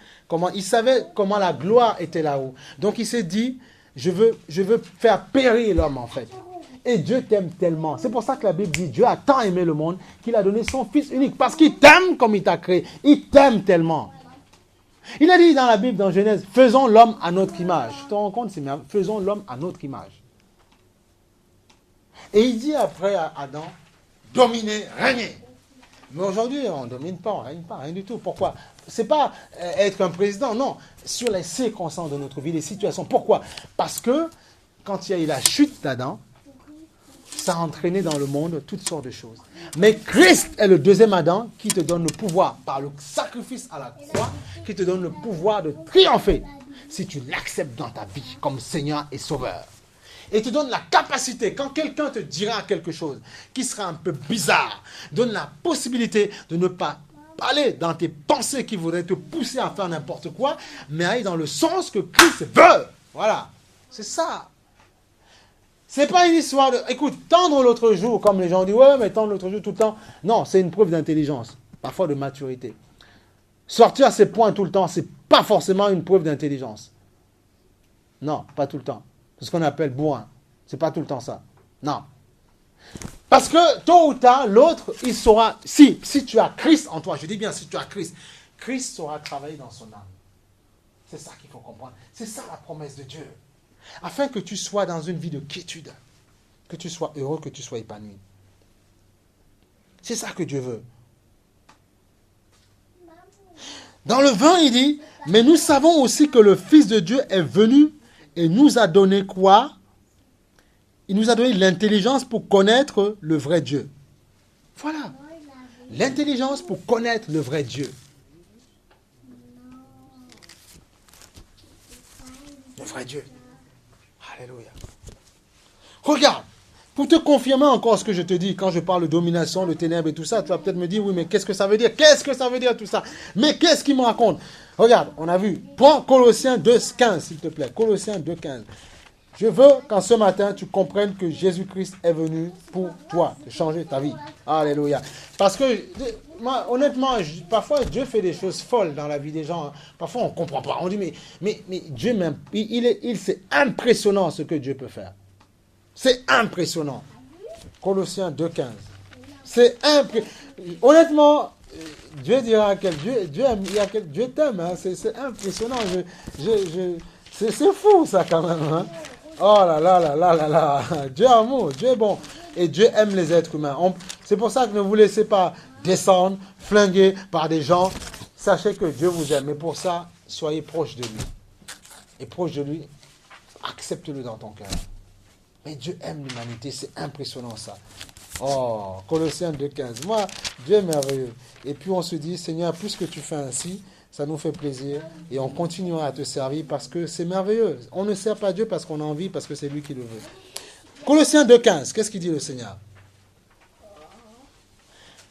il savait comment la gloire était là-haut. Donc il s'est dit, je veux faire périr l'homme en fait. Et Dieu t'aime tellement. C'est pour ça que la Bible dit, Dieu a tant aimé le monde qu'il a donné son Fils unique. Parce qu'il t'aime comme il t'a créé. Il t'aime tellement. Il a dit dans la Bible, dans Genèse, faisons l'homme à notre image. Tu te rends compte, c'est merveilleux. Faisons l'homme à notre image. Et il dit après à Adam, dominez, régnez. Mais aujourd'hui, on ne domine pas, on ne règne pas, rien du tout. Pourquoi? Ce n'est pas être un président, non. Sur les circonstances de notre vie, les situations. Pourquoi? Parce que quand il y a eu la chute d'Adam, ça a entraîné dans le monde toutes sortes de choses. Mais Christ est le deuxième Adam qui te donne le pouvoir, par le sacrifice à la croix, qui te donne le pouvoir de triompher si tu l'acceptes dans ta vie comme Seigneur et Sauveur. Et te donne la capacité, quand quelqu'un te dira quelque chose qui sera un peu bizarre, donne la possibilité de ne pas aller dans tes pensées qui voudraient te pousser à faire n'importe quoi, mais aller dans le sens que Christ veut. Voilà, c'est ça. C'est pas une histoire de... Écoute, tendre l'autre jour, comme les gens disent, ouais, mais tendre l'autre jour tout le temps. Non, c'est une preuve d'intelligence, parfois de maturité. Sortir ses poings tout le temps, c'est pas forcément une preuve d'intelligence. Non, pas tout le temps. C'est ce qu'on appelle bourrin. C'est pas tout le temps ça. Non. Parce que, tôt ou tard, l'autre, il saura... Si tu as Christ en toi, je dis bien si tu as Christ, Christ saura travailler dans son âme. C'est ça qu'il faut comprendre. C'est ça la promesse de Dieu. Afin que tu sois dans une vie de quiétude, que tu sois heureux, que tu sois épanoui. C'est ça que Dieu veut. Dans le 20, il dit, mais nous savons aussi que le Fils de Dieu est venu et nous a donné quoi? Il nous a donné l'intelligence pour connaître le vrai Dieu. Voilà. L'intelligence pour connaître le vrai Dieu. Le vrai Dieu. Alléluia. Regarde, pour te confirmer encore ce que je te dis, quand je parle de domination, de ténèbres et tout ça, tu vas peut-être me dire, oui, mais qu'est-ce que ça veut dire? Qu'est-ce que ça veut dire tout ça? Mais qu'est-ce qu'il me raconte? Regarde, on a vu. Prends Colossiens 2,15, s'il te plaît. Colossiens 2,15. Je veux qu'en ce matin, tu comprennes que Jésus-Christ est venu pour toi, de changer ta vie. Alléluia. Parce que, moi, honnêtement, parfois, Dieu fait des choses folles dans la vie des gens. Parfois, on ne comprend pas. On dit, mais Dieu même, c'est impressionnant ce que Dieu peut faire. C'est impressionnant. Colossiens 2,15. C'est impressionnant. Honnêtement, Dieu dira quel Dieu t'aime. Hein. C'est impressionnant. C'est fou, ça, quand même. Hein. Oh là là là là là là. Dieu est amour, Dieu est bon. Et Dieu aime les êtres humains. C'est pour ça que ne vous laissez pas descendre, flinguer par des gens. Sachez que Dieu vous aime. Mais pour ça, soyez proche de lui. Et proche de lui, accepte-le dans ton cœur. Mais Dieu aime l'humanité. C'est impressionnant ça. Oh, Colossiens 2,15. Moi, Dieu est merveilleux. Et puis on se dit, Seigneur, puisque tu fais ainsi, ça nous fait plaisir et on continuera à te servir parce que c'est merveilleux. On ne sert pas Dieu parce qu'on a envie, parce que c'est lui qui le veut. Colossiens 2,15, qu'est-ce qu'il dit le Seigneur?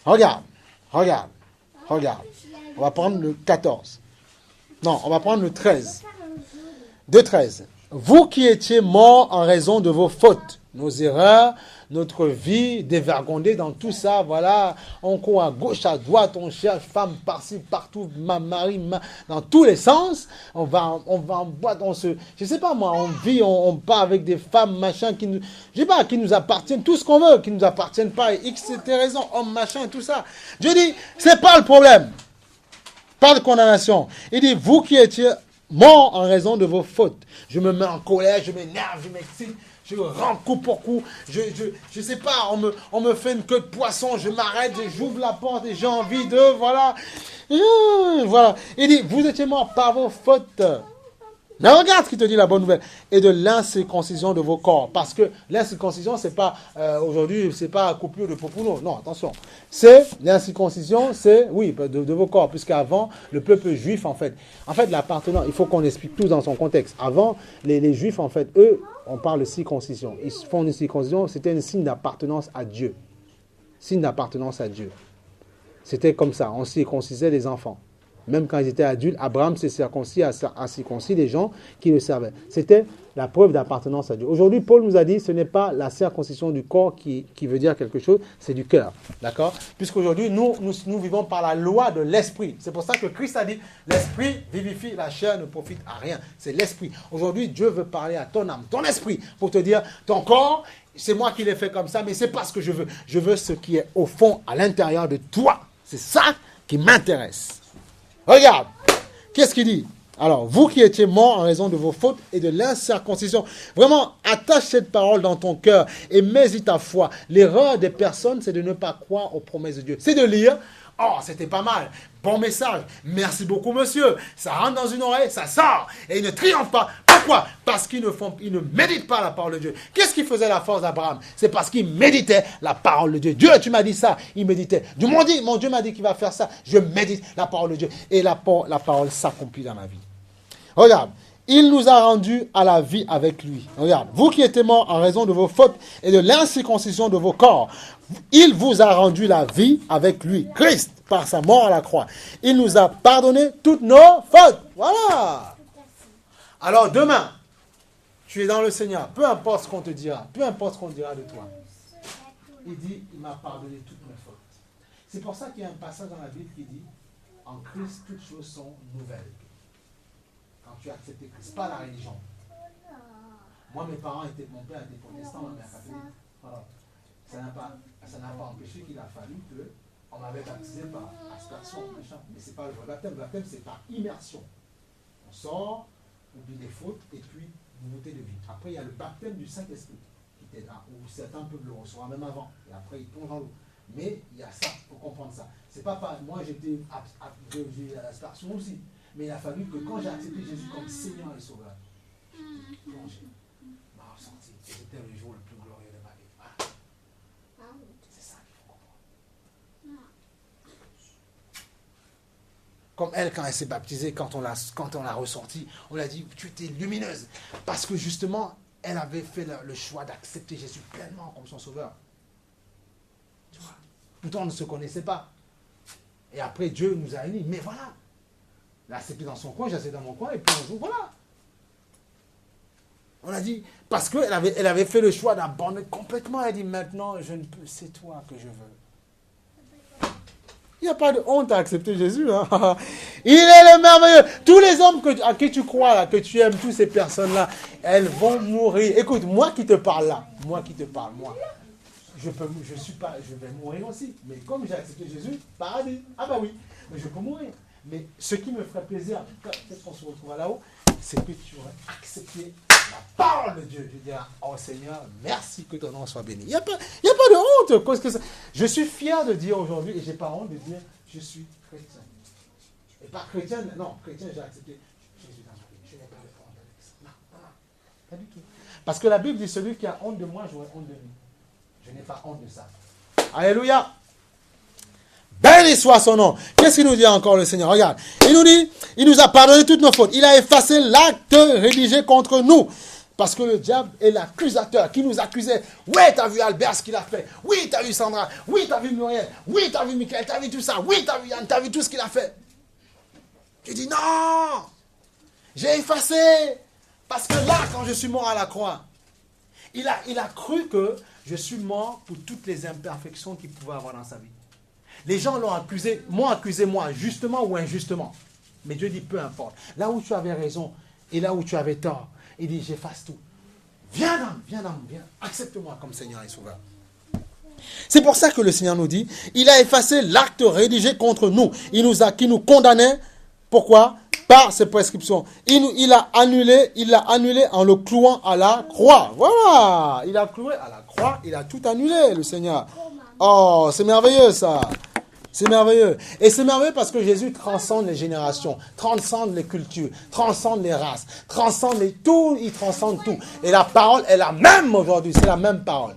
Regarde. On va prendre le 14. Non, on va prendre le 13. 2,13. Vous qui étiez morts en raison de vos fautes, nos erreurs, notre vie dévergondée dans tout ça, voilà. On court à gauche, à droite, on cherche femme par-ci, partout, mari, dans tous les sens. On va en boîte, je sais pas moi, on vit, on part avec des femmes, machin, qui nous appartiennent, tout ce qu'on veut, qui nous appartiennent pas, X, raison, homme, machin, tout ça. Dieu dit, c'est pas le problème. Pas de condamnation. Il dit, vous qui étiez morts en raison de vos fautes. Je me mets en colère, je m'énerve, je m'excite, je rends coup pour coup. Je sais pas, on me fait une queue de poisson, je m'arrête, j'ouvre la porte et j'ai envie de, voilà. Voilà. Il dit, vous étiez morts par vos fautes. Mais regarde ce qu'il te dit, la bonne nouvelle. Et de l'incirconcision de vos corps. Parce que l'incirconcision, c'est pas, aujourd'hui, c'est pas coupure de popouno. Non, attention. C'est, l'incirconcision, c'est, oui, de vos corps. Puisqu'avant, le peuple juif, en fait, l'appartenance, il faut qu'on explique tout dans son contexte. Avant, les juifs, en fait, eux, on parle de circoncision. Ils font une circoncision, c'était un signe d'appartenance à Dieu. Signe d'appartenance à Dieu. C'était comme ça. On circoncisait les enfants. Même quand ils étaient adultes, Abraham s'est circoncis, a circoncis les gens qui le servaient. C'était la preuve d'appartenance à Dieu. Aujourd'hui, Paul nous a dit, ce n'est pas la circoncision du corps qui veut dire quelque chose, c'est du cœur. D'accord? Puisqu'aujourd'hui, nous vivons par la loi de l'esprit. C'est pour ça que Christ a dit, l'esprit vivifie, la chair ne profite à rien. C'est l'esprit. Aujourd'hui, Dieu veut parler à ton âme, ton esprit, pour te dire, ton corps, c'est moi qui l'ai fait comme ça, mais c'est pas ce que je veux. Je veux ce qui est au fond, à l'intérieur de toi. C'est ça qui m'intéresse. Regarde, qu'est-ce qu'il dit? Alors, vous qui étiez morts en raison de vos fautes et de l'incirconcision, vraiment, attache cette parole dans ton cœur et mets-y ta foi. L'erreur des personnes, c'est de ne pas croire aux promesses de Dieu. C'est de lire, oh, c'était pas mal, bon message, merci beaucoup monsieur, ça rentre dans une oreille, ça sort, et ils ne triomphent pas. Pourquoi? Parce qu'ils ne méditent pas la parole de Dieu. Qu'est-ce qui faisait la force d'Abraham? C'est parce qu'il méditait la parole de Dieu. Dieu, tu m'as dit ça, il méditait. Mon Dieu m'a dit qu'il va faire ça, je médite la parole de Dieu. Et la parole s'accomplit dans ma vie. Regarde, il nous a rendus à la vie avec lui. Regarde, vous qui étiez morts en raison de vos fautes et de l'incirconcision de vos corps, il vous a rendu la vie avec lui. Christ, par sa mort à la croix. Il nous a pardonné toutes nos fautes. Voilà. Alors demain, tu es dans le Seigneur, peu importe ce qu'on te dira, peu importe ce qu'on dira de toi. Il dit, il m'a pardonné toutes mes fautes. C'est pour ça qu'il y a un passage dans la Bible qui dit, en Christ, toutes choses sont nouvelles. Quand tu as accepté Christ, pas la religion. Moi, mon père était protestant, ma mère catholique. Voilà. Ça n'a pas empêché qu'il a fallu qu'on m'avait baptisé par aspersion, machin. Mais ce n'est pas le vrai baptême. Le baptême, c'est par immersion. On sort, on oublie les fautes, et puis nouveauté de vie. Après, il y a le baptême du Saint-Esprit, qui était là, où certains peuvent le recevoir même avant. Et après, ils plongent dans l'eau. Mais il y a ça, il faut comprendre ça. C'est pas pareil. Moi, j'ai l'aspersion aussi. Mais il a fallu que quand j'ai accepté Jésus comme Seigneur et Sauveur, j'ai plongé, m'a ressenti. C'était le jour le plus glorieux de ma vie. Ah. C'est ça qu'il faut comprendre. Comme elle, quand elle s'est baptisée, quand on l'a ressortie, on l'a dit, tu étais lumineuse. Parce que justement, elle avait fait le choix d'accepter Jésus pleinement comme son Sauveur. Tu vois? Pourtant, on ne se connaissait pas. Et après, Dieu nous a unis. Mais voilà. Elle a accepté dans son coin, j'ai accepté dans mon coin, et puis un jour, voilà. On a dit, parce qu'elle avait fait le choix d'abandonner complètement. Elle a dit, maintenant, c'est toi que je veux. Il n'y a pas de honte à accepter Jésus. Hein. Il est le merveilleux. Tous les hommes à qui tu crois, là, que tu aimes, toutes ces personnes-là, elles vont mourir. Écoute, moi qui te parle là, moi, je vais mourir aussi. Mais comme j'ai accepté Jésus, paradis. Ah bah oui, mais je peux mourir. Mais ce qui me ferait plaisir, en tout cas, peut-être qu'on se retrouvera là-haut, c'est que tu aurais accepté la parole de Dieu. Je dirais, oh Seigneur, merci que ton nom soit béni. Il n'y a pas de honte. Parce que je suis fier de dire aujourd'hui, et je n'ai pas honte de dire, je suis chrétien. Et pas chrétien, non, chrétien, j'ai accepté Jésus dans ma vie. Je n'ai pas de honte avec ça. Non, pas du tout. Parce que la Bible dit, celui qui a honte de moi, j'aurai honte de lui. Je n'ai pas honte de ça. Alléluia. Béni soit son nom. Qu'est-ce qu'il nous dit encore le Seigneur? Regarde. Il nous dit, il nous a pardonné toutes nos fautes. Il a effacé l'acte rédigé contre nous. Parce que le diable est l'accusateur qui nous accusait. Oui, t'as vu Albert ce qu'il a fait. Oui, t'as vu Sandra. Oui, t'as vu Muriel. Oui, t'as vu Michael. T'as vu tout ça. Oui, t'as vu Yann. T'as vu tout ce qu'il a fait. Tu dis non. J'ai effacé. Parce que là, quand je suis mort à la croix, Il a cru que je suis mort pour toutes les imperfections qu'il pouvait avoir dans sa vie. Les gens m'ont accusé, moi, justement ou injustement. Mais Dieu dit, peu importe. Là où tu avais raison et là où tu avais tort, il dit, j'efface tout. Viens, accepte-moi comme Seigneur et Sauveur. C'est pour ça que le Seigneur nous dit, il a effacé l'acte rédigé contre nous. Qui nous condamnait. Pourquoi? Par ses prescriptions. Il l'a annulé en le clouant à la croix. Voilà. Il a cloué à la croix. Il a tout annulé, le Seigneur. Oh, c'est merveilleux ça. C'est merveilleux. Et c'est merveilleux parce que Jésus transcende les générations, transcende les cultures, transcende les races, transcende tout. Il transcende tout. Et la parole est la même aujourd'hui. C'est la même parole.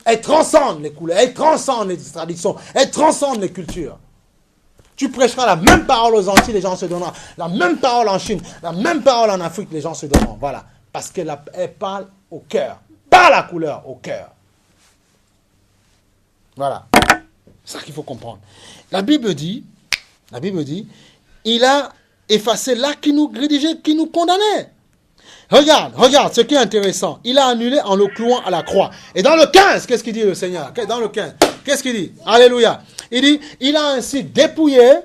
Elle transcende les couleurs. Elle transcende les traditions. Elle transcende les cultures. Tu prêcheras la même parole aux Antilles, les gens se donneront. La même parole en Chine, la même parole en Afrique, les gens se donneront. Voilà. Parce qu'elle parle au cœur. Pas la couleur, au cœur. Voilà. C'est ça qu'il faut comprendre. La Bible dit, il a effacé l'acte qui nous rédigeait, qui nous condamnait. Regarde, ce qui est intéressant. Il a annulé en le clouant à la croix. Et dans le 15, qu'est-ce qu'il dit le Seigneur? Dans le 15, qu'est-ce qu'il dit? Alléluia. Il dit, il a ainsi dépouillé,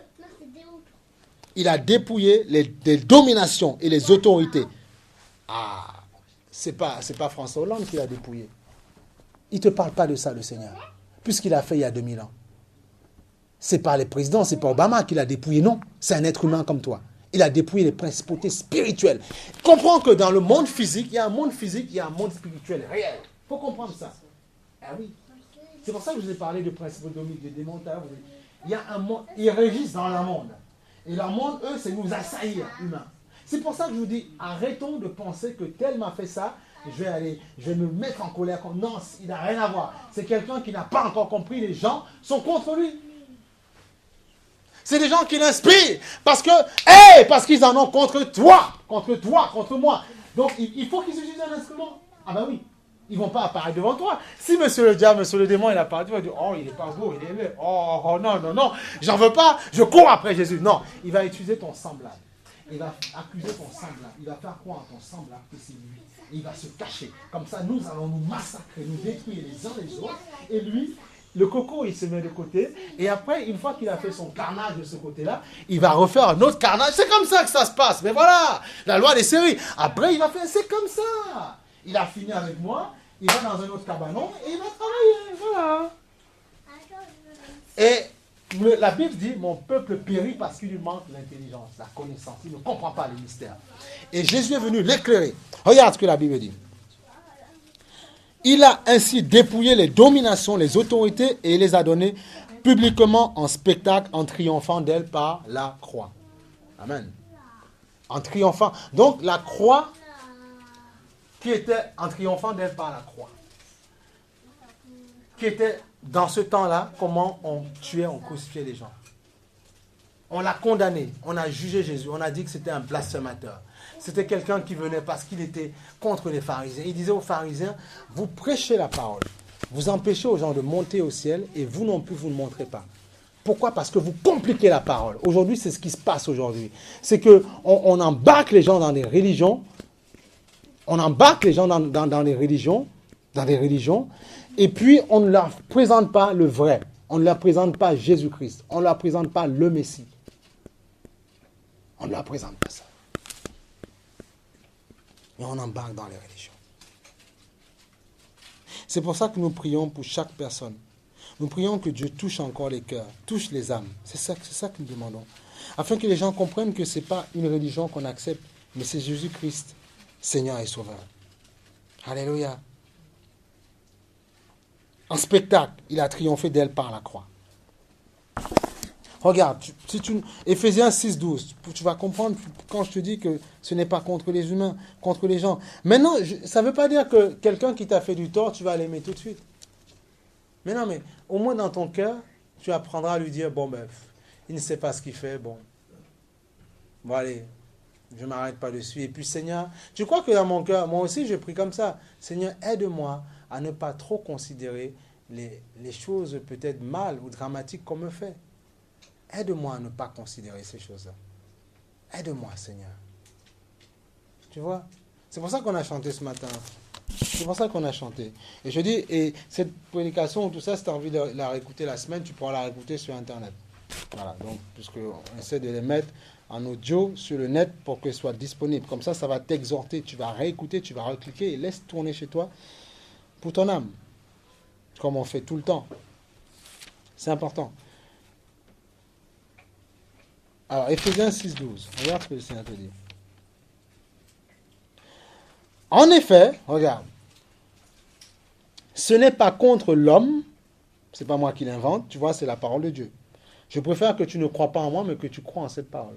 les dominations et les autorités. Ah, c'est pas François Hollande qui l'a dépouillé. Il ne te parle pas de ça, le Seigneur. Puisqu'il a fait il y a 2000 ans. C'est pas les présidents, c'est pas Obama qui l'a dépouillé, non. C'est un être humain comme toi. Il a dépouillé les principautés spirituelles. Comprends que dans le monde physique, il y a un monde physique, il y a un monde spirituel réel. Il faut comprendre ça. Ah oui. C'est pour ça que je vous ai parlé de principautés, de démons. Il y a un monde, ils régissent dans le monde. Et leur monde, eux, c'est nous assaillir, humains. C'est pour ça que je vous dis, arrêtons de penser que tel m'a fait ça, je vais me mettre en colère. Non, il n'a rien à voir. C'est quelqu'un qui n'a pas encore compris, les gens sont contre lui. C'est des gens qui l'inspirent parce qu'ils en ont contre toi, contre moi. Donc, il faut qu'ils utilisent un instrument. Ah ben oui, ils ne vont pas apparaître devant toi. Si monsieur le diable, monsieur le démon, il apparaît, tu vas dire, oh, il n'est pas beau, il est laid. Oh, non, j'en veux pas, je cours après Jésus. Non, il va utiliser ton semblable. Il va accuser ton semblable. Il va faire croire à ton semblable que c'est lui. Et il va se cacher. Comme ça, nous allons nous massacrer, nous détruire les uns les autres. Et lui, le coco, il se met de côté. Et après, une fois qu'il a fait son carnage de ce côté-là, il va refaire un autre carnage. C'est comme ça que ça se passe. Mais voilà, la loi des séries. Après, il va faire, c'est comme ça. Il a fini avec moi. Il va dans un autre cabanon et il va travailler. Voilà. Et la Bible dit, mon peuple périt parce qu'il lui manque l'intelligence, la connaissance. Il ne comprend pas les mystères. Et Jésus est venu l'éclairer. Regarde ce que la Bible dit. Il a ainsi dépouillé les dominations, les autorités et les a données publiquement en spectacle en triomphant d'elles par la croix. Amen. En triomphant. Donc la croix qui était en triomphant d'elle par la croix. Qui était dans ce temps-là, comment on tuait, on crucifiait les gens. On l'a condamné, on a jugé Jésus, on a dit que c'était un blasphémateur. C'était quelqu'un qui venait parce qu'il était contre les pharisiens. Il disait aux pharisiens, vous prêchez la parole, vous empêchez aux gens de monter au ciel et vous non plus, vous ne montrez pas. Pourquoi? Parce que vous compliquez la parole. Aujourd'hui, c'est ce qui se passe aujourd'hui. C'est qu'on embarque les gens dans des religions, et puis on ne leur présente pas le vrai. On ne leur présente pas Jésus-Christ. On ne leur présente pas le Messie. On ne leur présente pas ça. Et on embarque dans les religions. C'est pour ça que nous prions pour chaque personne. Nous prions que Dieu touche encore les cœurs, touche les âmes. C'est ça que nous demandons. Afin que les gens comprennent que ce n'est pas une religion qu'on accepte, mais c'est Jésus-Christ, Seigneur et Sauveur. Alléluia. En spectacle, il a triomphé d'elle par la croix. Regarde, Éphésiens 6, 12, tu vas comprendre quand je te dis que ce n'est pas contre les humains, contre les gens. Maintenant, ça ne veut pas dire que quelqu'un qui t'a fait du tort, tu vas l'aimer tout de suite. Mais non, mais au moins dans ton cœur, tu apprendras à lui dire, bon, ben, il ne sait pas ce qu'il fait, bon allez, je ne m'arrête pas dessus. Et puis Seigneur, tu crois que dans mon cœur, moi aussi je prie comme ça, Seigneur, aide-moi à ne pas trop considérer les choses peut-être mal ou dramatiques qu'on me fait. Aide-moi à ne pas considérer ces choses-là. Aide-moi, Seigneur. Tu vois? C'est pour ça qu'on a chanté ce matin. C'est pour ça qu'on a chanté. Et je dis, et cette prédication, tout ça, si tu as envie de la réécouter la semaine, tu pourras la réécouter sur Internet. Voilà, donc, puisqu'on essaie de les mettre en audio sur le net pour qu'elles soient disponibles. Comme ça va t'exhorter. Tu vas réécouter, tu vas recliquer et laisse tourner chez toi pour ton âme. Comme on fait tout le temps. C'est important. Alors, Éphésiens 6:12. Regarde ce que le Seigneur te dit. En effet, regarde. Ce n'est pas contre l'homme. C'est pas moi qui l'invente. Tu vois, c'est la parole de Dieu. Je préfère que tu ne crois pas en moi, mais que tu crois en cette parole.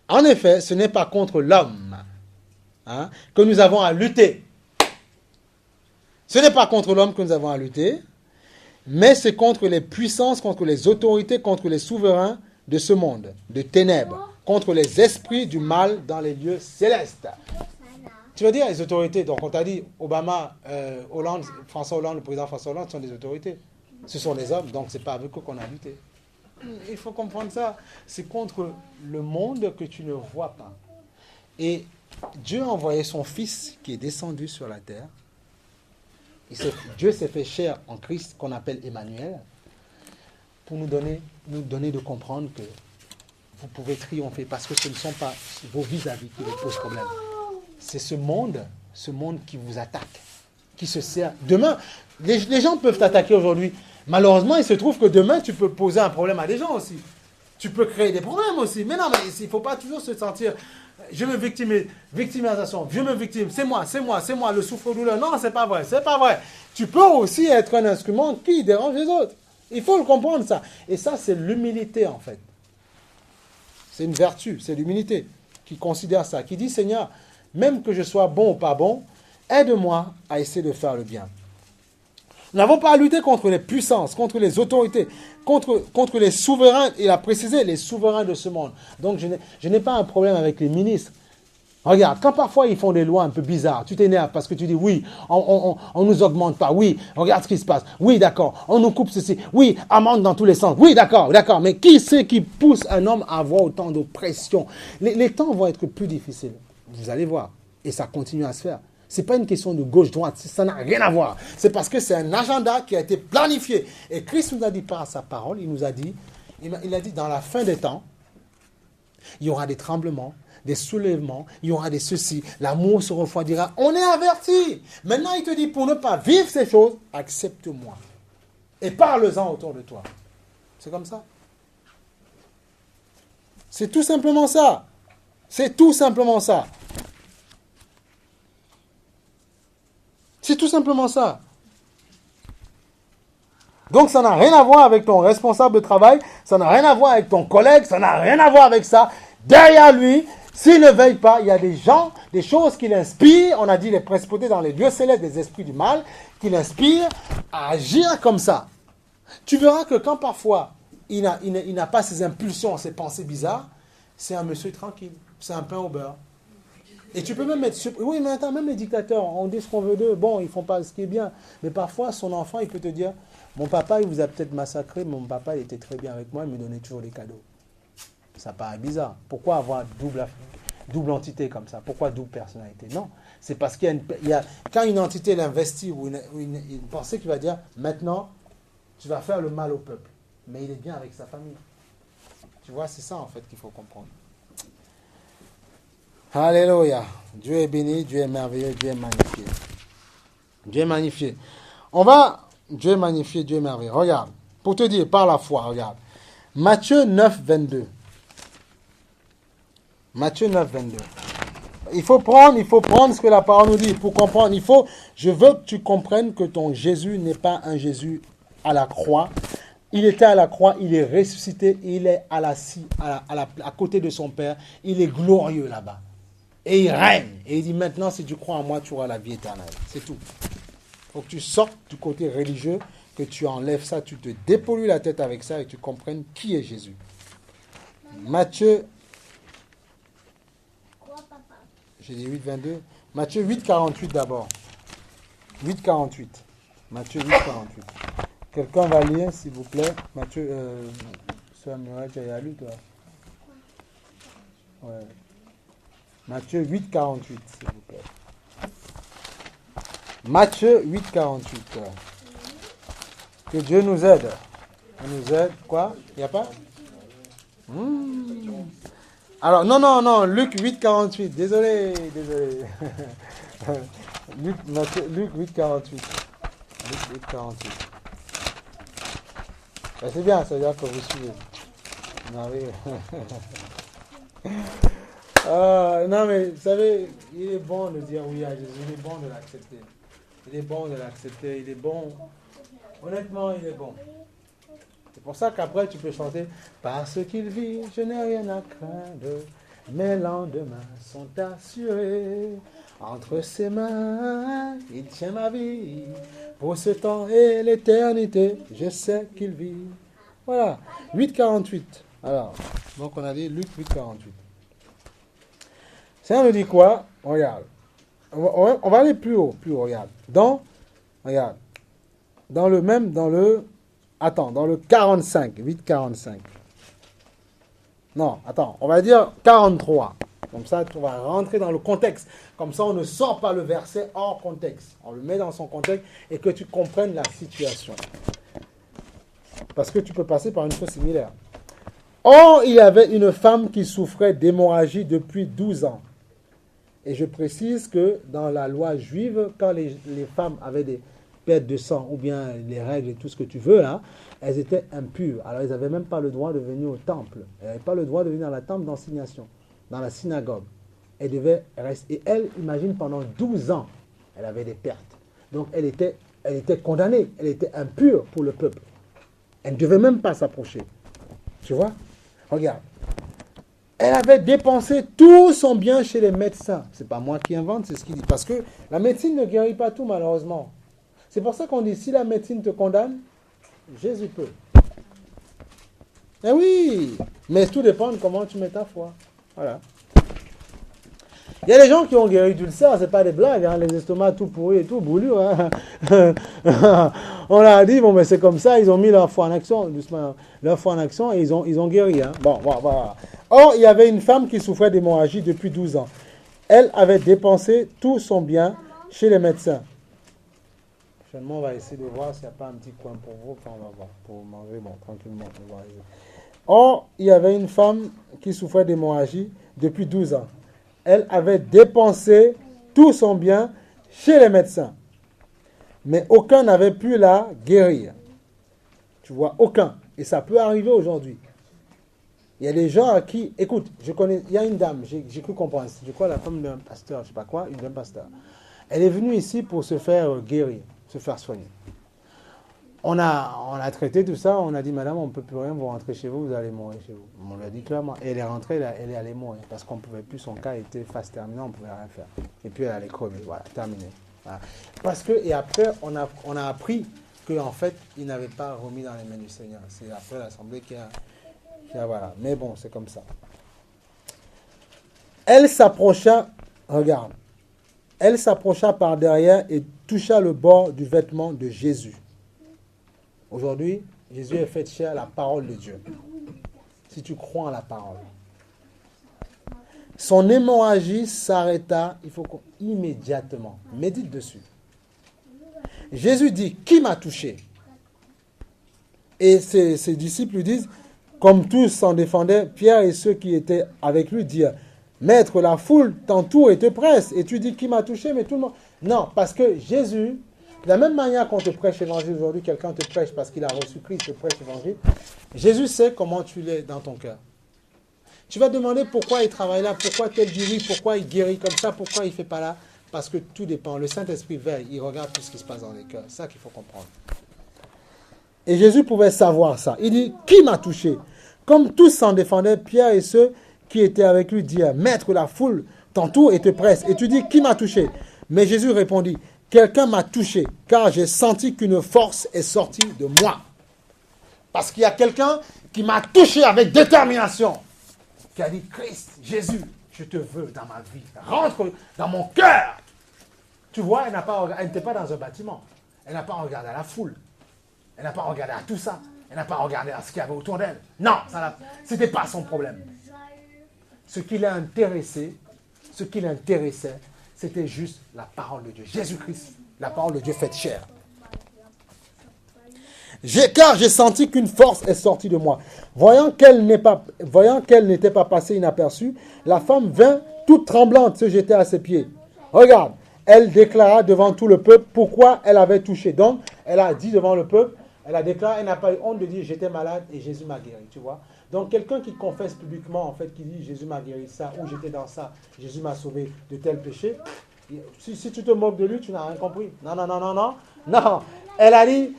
En effet, ce n'est pas contre l'homme que nous avons à lutter. Ce n'est pas contre l'homme que nous avons à lutter, mais c'est contre les puissances, contre les autorités, contre les souverains de ce monde, de ténèbres, contre les esprits du mal dans les lieux célestes. Tu vas dire les autorités. Donc on t'a dit, Obama, Hollande, François Hollande, le président François Hollande sont des autorités. Ce sont des hommes, donc ce n'est pas avec eux qu'on a lutté. Il faut comprendre ça. C'est contre le monde que tu ne vois pas. Et Dieu a envoyé son Fils qui est descendu sur la terre. Dieu s'est fait chair en Christ, qu'on appelle Emmanuel, pour nous donner de comprendre que vous pouvez triompher, parce que ce ne sont pas vos vis-à-vis qui vous posent problème. C'est ce monde qui vous attaque, qui se sert. Demain, les gens peuvent t'attaquer aujourd'hui. Malheureusement, il se trouve que demain, tu peux poser un problème à des gens aussi. Tu peux créer des problèmes aussi. Mais non, mais il ne faut pas toujours se sentir, je me victimisation, je me victime, c'est moi, le souffre-douleur. Non, c'est pas vrai. Tu peux aussi être un instrument qui dérange les autres. Il faut le comprendre, ça. Et ça, c'est l'humilité, en fait. C'est une vertu, c'est l'humilité qui considère ça, qui dit, Seigneur, même que je sois bon ou pas bon, aide-moi à essayer de faire le bien. Nous n'avons pas à lutter contre les puissances, contre les autorités, contre les souverains. Il a précisé les souverains de ce monde. Donc je n'ai pas un problème avec les ministres. Regarde, quand parfois ils font des lois un peu bizarres, tu t'énerves parce que tu dis oui, on nous augmente pas, oui, regarde ce qui se passe, oui d'accord, on nous coupe ceci, oui, amende dans tous les sens, oui d'accord, mais qui c'est qui pousse un homme à avoir autant d'oppression? Les temps vont être plus difficiles, vous allez voir, et ça continue à se faire. Ce n'est pas une question de gauche-droite, ça n'a rien à voir. C'est parce que c'est un agenda qui a été planifié. Et Christ nous a dit par sa parole, il a dit dans la fin des temps, il y aura des tremblements, des soulèvements, il y aura des ceci, l'amour se refroidira. On est averti. Maintenant, il te dit, pour ne pas vivre ces choses, accepte-moi. Et parle-en autour de toi. C'est comme ça. C'est tout simplement ça. C'est tout simplement ça. C'est tout simplement ça. Donc ça n'a rien à voir avec ton responsable de travail, ça n'a rien à voir avec ton collègue, ça n'a rien à voir avec ça. Derrière lui, s'il ne veille pas, il y a des gens, des choses qui l'inspirent, on a dit les principautés dans les lieux célestes, des esprits du mal, qui l'inspirent à agir comme ça. Tu verras que quand parfois il n'a pas ses impulsions, ses pensées bizarres, c'est un monsieur tranquille, c'est un pain au beurre. Et tu peux même être surpris. Oui, mais attends, même les dictateurs, on dit ce qu'on veut d'eux. Bon, ils font pas ce qui est bien. Mais parfois, son enfant, il peut te dire, mon papa, il vous a peut-être massacré, mais mon papa, il était très bien avec moi, il me donnait toujours des cadeaux. Ça paraît bizarre. Pourquoi avoir double entité comme ça? Pourquoi double personnalité? Non, c'est parce qu'il y a quand une entité l'investit ou une pensée qui va dire, maintenant, tu vas faire le mal au peuple. Mais il est bien avec sa famille. Tu vois, c'est ça en fait qu'il faut comprendre. Alléluia. Dieu est béni, Dieu est merveilleux, Dieu est magnifié. Dieu est magnifié. Dieu est magnifié, Dieu est merveilleux. Regarde, pour te dire, par la foi, regarde. Matthieu 9, 22. Matthieu 9, 22. Il faut prendre ce que la parole nous dit. Pour comprendre, je veux que tu comprennes que ton Jésus n'est pas un Jésus à la croix. Il était à la croix, il est ressuscité, il est à côté de son Père. Il est glorieux là-bas. Et il règne. Et il dit maintenant, si tu crois en moi, tu auras la vie éternelle. C'est tout. Il faut que tu sortes du côté religieux, que tu enlèves ça, tu te dépollues la tête avec ça et tu comprennes qui est Jésus. Matthieu. J'ai dit 8, 22. Matthieu 8, 48 d'abord. 8, 48. Matthieu 8, 48. Quelqu'un va lire, s'il vous plaît. Matthieu. Soeur Murray, tu as lu, toi? Ouais. Matthieu 8, 48, s'il vous plaît. Matthieu 8, 48. Que Dieu nous aide. Il nous aide. Quoi? Il n'y a pas? Alors, non. Luc 8, 48. Désolé. Luc 8, 48. Luc 8, 48. Ben, c'est bien, ça veut dire que vous suivez. Non, oui. Non, mais vous savez, il est bon de dire oui à Jésus. Il est bon de l'accepter. Il est bon de l'accepter. Il est bon. Honnêtement, il est bon. C'est pour ça qu'après, tu peux chanter « Parce qu'il vit, je n'ai rien à craindre. Mes lendemains sont assurés. Entre ses mains, il tient ma vie. Pour ce temps et l'éternité, je sais qu'il vit. » Voilà. 8,48. Alors, donc on a dit Luc 8,48. Ça nous dit quoi? Regarde. On va aller plus haut, regarde. Regarde. Dans le 45, 8,45. Non, attends, on va dire 43. Comme ça, on va rentrer dans le contexte. Comme ça, on ne sort pas le verset hors contexte. On le met dans son contexte et que tu comprennes la situation. Parce que tu peux passer par une chose similaire. Or, il y avait une femme qui souffrait d'hémorragie depuis 12 ans. Et je précise que dans la loi juive, quand les femmes avaient des pertes de sang ou bien les règles et tout ce que tu veux, là, elles étaient impures. Alors, elles n'avaient même pas le droit de venir au temple. Elles n'avaient pas le droit de venir à la tente d'assignation, dans la synagogue. Elles devaient rester. Et elle, imagine, pendant 12 ans, elle avait des pertes. Donc, elle était condamnée. Elle était impure pour le peuple. Elle ne devait même pas s'approcher. Tu vois? Regarde. Elle avait dépensé tout son bien chez les médecins. C'est pas moi qui invente, c'est ce qu'il dit. Parce que la médecine ne guérit pas tout, malheureusement. C'est pour ça qu'on dit, si la médecine te condamne, Jésus peut. Eh oui, mais tout dépend de comment tu mets ta foi. Voilà. Il y a des gens qui ont guéri d'ulcère, c'est pas des blagues, hein, les estomacs tout pourris et tout, boulus. Hein. On a dit, bon, mais c'est comme ça, ils ont mis leur foi en action, doucement, leur foi en action et ils ont guéri. Hein. Bon, voilà. Or, il y avait une femme qui souffrait d'hémorragie depuis 12 ans. Elle avait dépensé tout son bien chez les médecins. Prochainement, on va essayer de voir s'il n'y a pas un petit coin pour vous, enfin, on va voir, pour manger, bon, tranquillement. Or, il y avait une femme qui souffrait d'hémorragie depuis 12 ans. Elle avait dépensé tout son bien chez les médecins. Mais aucun n'avait pu la guérir. Tu vois, aucun. Et ça peut arriver aujourd'hui. Il y a des gens à qui... Écoute, je connais... Il y a une dame, j'ai cru comprendre. Je crois la femme d'un pasteur, je ne sais pas quoi, une dame pasteur. Elle est venue ici pour se faire guérir, se faire soigner. On a traité tout ça, on a dit, madame, on ne peut plus rien, vous rentrez chez vous, vous allez mourir chez vous. On lui a dit clairement. Et elle est rentrée, elle est allée mourir, parce qu'on ne pouvait plus, son cas était phase terminée, on ne pouvait rien faire. Et puis elle allait crever, voilà, terminé. Voilà. Parce que, et après, on a appris qu'en fait, il n'avait pas remis dans les mains du Seigneur. C'est après l'Assemblée qui a voilà. Mais bon, c'est comme ça. Elle s'approcha, regarde, elle s'approcha par derrière et toucha le bord du vêtement de Jésus. Aujourd'hui, Jésus est fait chair à la parole de Dieu. Si tu crois en la parole. Son hémorragie s'arrêta, immédiatement. Médite dessus. Jésus dit, qui m'a touché? Et ses disciples lui disent, comme tous s'en défendaient, Pierre et ceux qui étaient avec lui dirent, Maître, la foule t'entoure et te presse. Et tu dis, qui m'a touché? Mais tout le monde... Non, parce que Jésus... De la même manière qu'on te prêche l'évangile aujourd'hui, quelqu'un te prêche parce qu'il a reçu Christ, te prêche l'évangile. Jésus sait comment tu l'es dans ton cœur. Tu vas demander pourquoi il travaille là, pourquoi tel dit oui, pourquoi il guérit comme ça, pourquoi il ne fait pas là. Parce que tout dépend. Le Saint-Esprit veille, il regarde tout ce qui se passe dans les cœurs. C'est ça qu'il faut comprendre. Et Jésus pouvait savoir ça. Il dit, qui m'a touché? Comme tous s'en défendaient, Pierre et ceux qui étaient avec lui dirent, Maître, la foule t'entoure et te presse. Et tu dis, qui m'a touché? Mais Jésus répondit, quelqu'un m'a touché, car j'ai senti qu'une force est sortie de moi. Parce qu'il y a quelqu'un qui m'a touché avec détermination. Qui a dit, Christ, Jésus, je te veux dans ma vie. Rentre dans mon cœur. Tu vois, elle n'était pas dans un bâtiment. Elle n'a pas regardé à la foule. Elle n'a pas regardé à tout ça. Elle n'a pas regardé à ce qu'il y avait autour d'elle. Non, ce n'était pas son problème. Ce qui l'intéressait, c'était juste la parole de Dieu. Jésus-Christ. La parole de Dieu faite chair. Car j'ai senti qu'une force est sortie de moi. Voyant qu'elle n'était pas passée inaperçue, la femme vint toute tremblante se jeter à ses pieds. Regarde, elle déclara devant tout le peuple pourquoi elle avait touché. Donc, elle a dit devant le peuple, elle a déclaré, elle n'a pas eu honte de dire j'étais malade et Jésus m'a guéri, tu vois. Donc, quelqu'un qui confesse publiquement, en fait, qui dit Jésus m'a guéri ça, ou j'étais dans ça, Jésus m'a sauvé de tel péché, si tu te moques de lui, tu n'as rien compris. Non, non, non, non, non. Non. Elle a dit,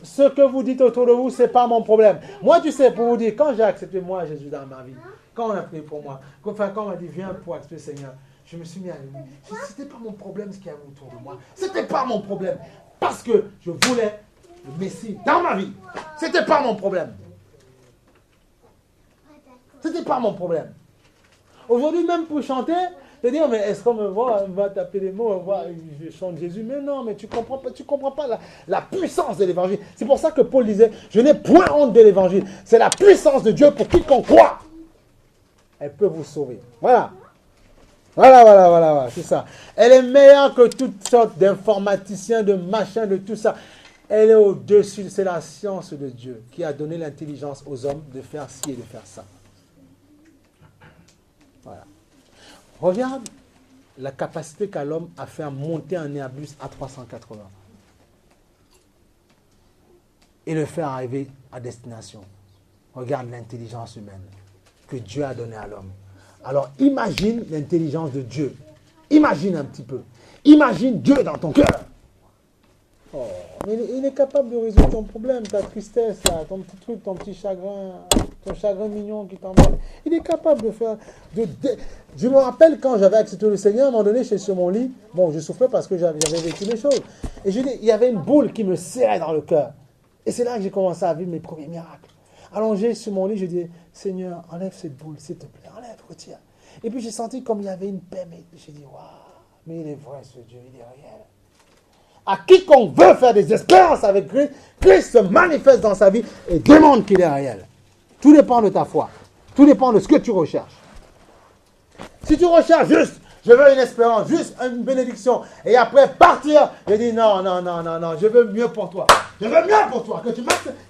ce que vous dites autour de vous, ce n'est pas mon problème. Moi, tu sais, pour vous dire, quand j'ai accepté moi Jésus dans ma vie, quand on a prié pour moi, quand on m'a dit, viens pour accepter le Seigneur, je me suis mis à lui. Ce n'était pas mon problème ce qu'il y avait autour de moi. Ce n'était pas mon problème. Parce que je voulais le Messie dans ma vie. Ce n'était pas mon problème. Ce n'était pas mon problème. Aujourd'hui, même pour chanter, te dire, mais est-ce qu'on me voit, on va taper les mots, je chante Jésus. Mais non, mais tu comprends pas la puissance de l'évangile. C'est pour ça que Paul disait, je n'ai point honte de l'évangile. C'est la puissance de Dieu pour quiconque croit. Elle peut vous sauver. Voilà. Voilà, c'est ça. Elle est meilleure que toutes sortes d'informaticiens, de machins, de tout ça. Elle est au-dessus, c'est la science de Dieu qui a donné l'intelligence aux hommes de faire ci et de faire ça. Voilà. Regarde la capacité qu'a l'homme à faire monter un Airbus à 380 et le faire arriver à destination. Regarde l'intelligence humaine que Dieu a donnée à l'homme. Alors imagine l'intelligence de Dieu. Imagine un petit peu. Imagine Dieu dans ton cœur. Oh, mais il est capable de résoudre ton problème, ta tristesse, là, ton petit truc, ton petit chagrin, ton chagrin mignon qui t'embête. Il est capable de faire... Je me rappelle quand j'avais accepté le Seigneur, à un moment donné, j'étais sur mon lit. Bon, je souffrais parce que j'avais vécu des choses. Et il y avait une boule qui me serrait dans le cœur. Et c'est là que j'ai commencé à vivre mes premiers miracles. Allongé sur mon lit, je dis, Seigneur, enlève cette boule, s'il te plaît, enlève, retire. Et puis j'ai senti comme il y avait une paix, mais j'ai dit, waouh, mais il est vrai ce Dieu, il est réel. À quiconque veut faire des espérances avec Christ, Christ se manifeste dans sa vie et démontre qu'il est réel. Tout dépend de ta foi. Tout dépend de ce que tu recherches. Si tu recherches juste, je veux une espérance, juste une bénédiction, et après partir, je dis non, je veux mieux pour toi. Je veux mieux pour toi,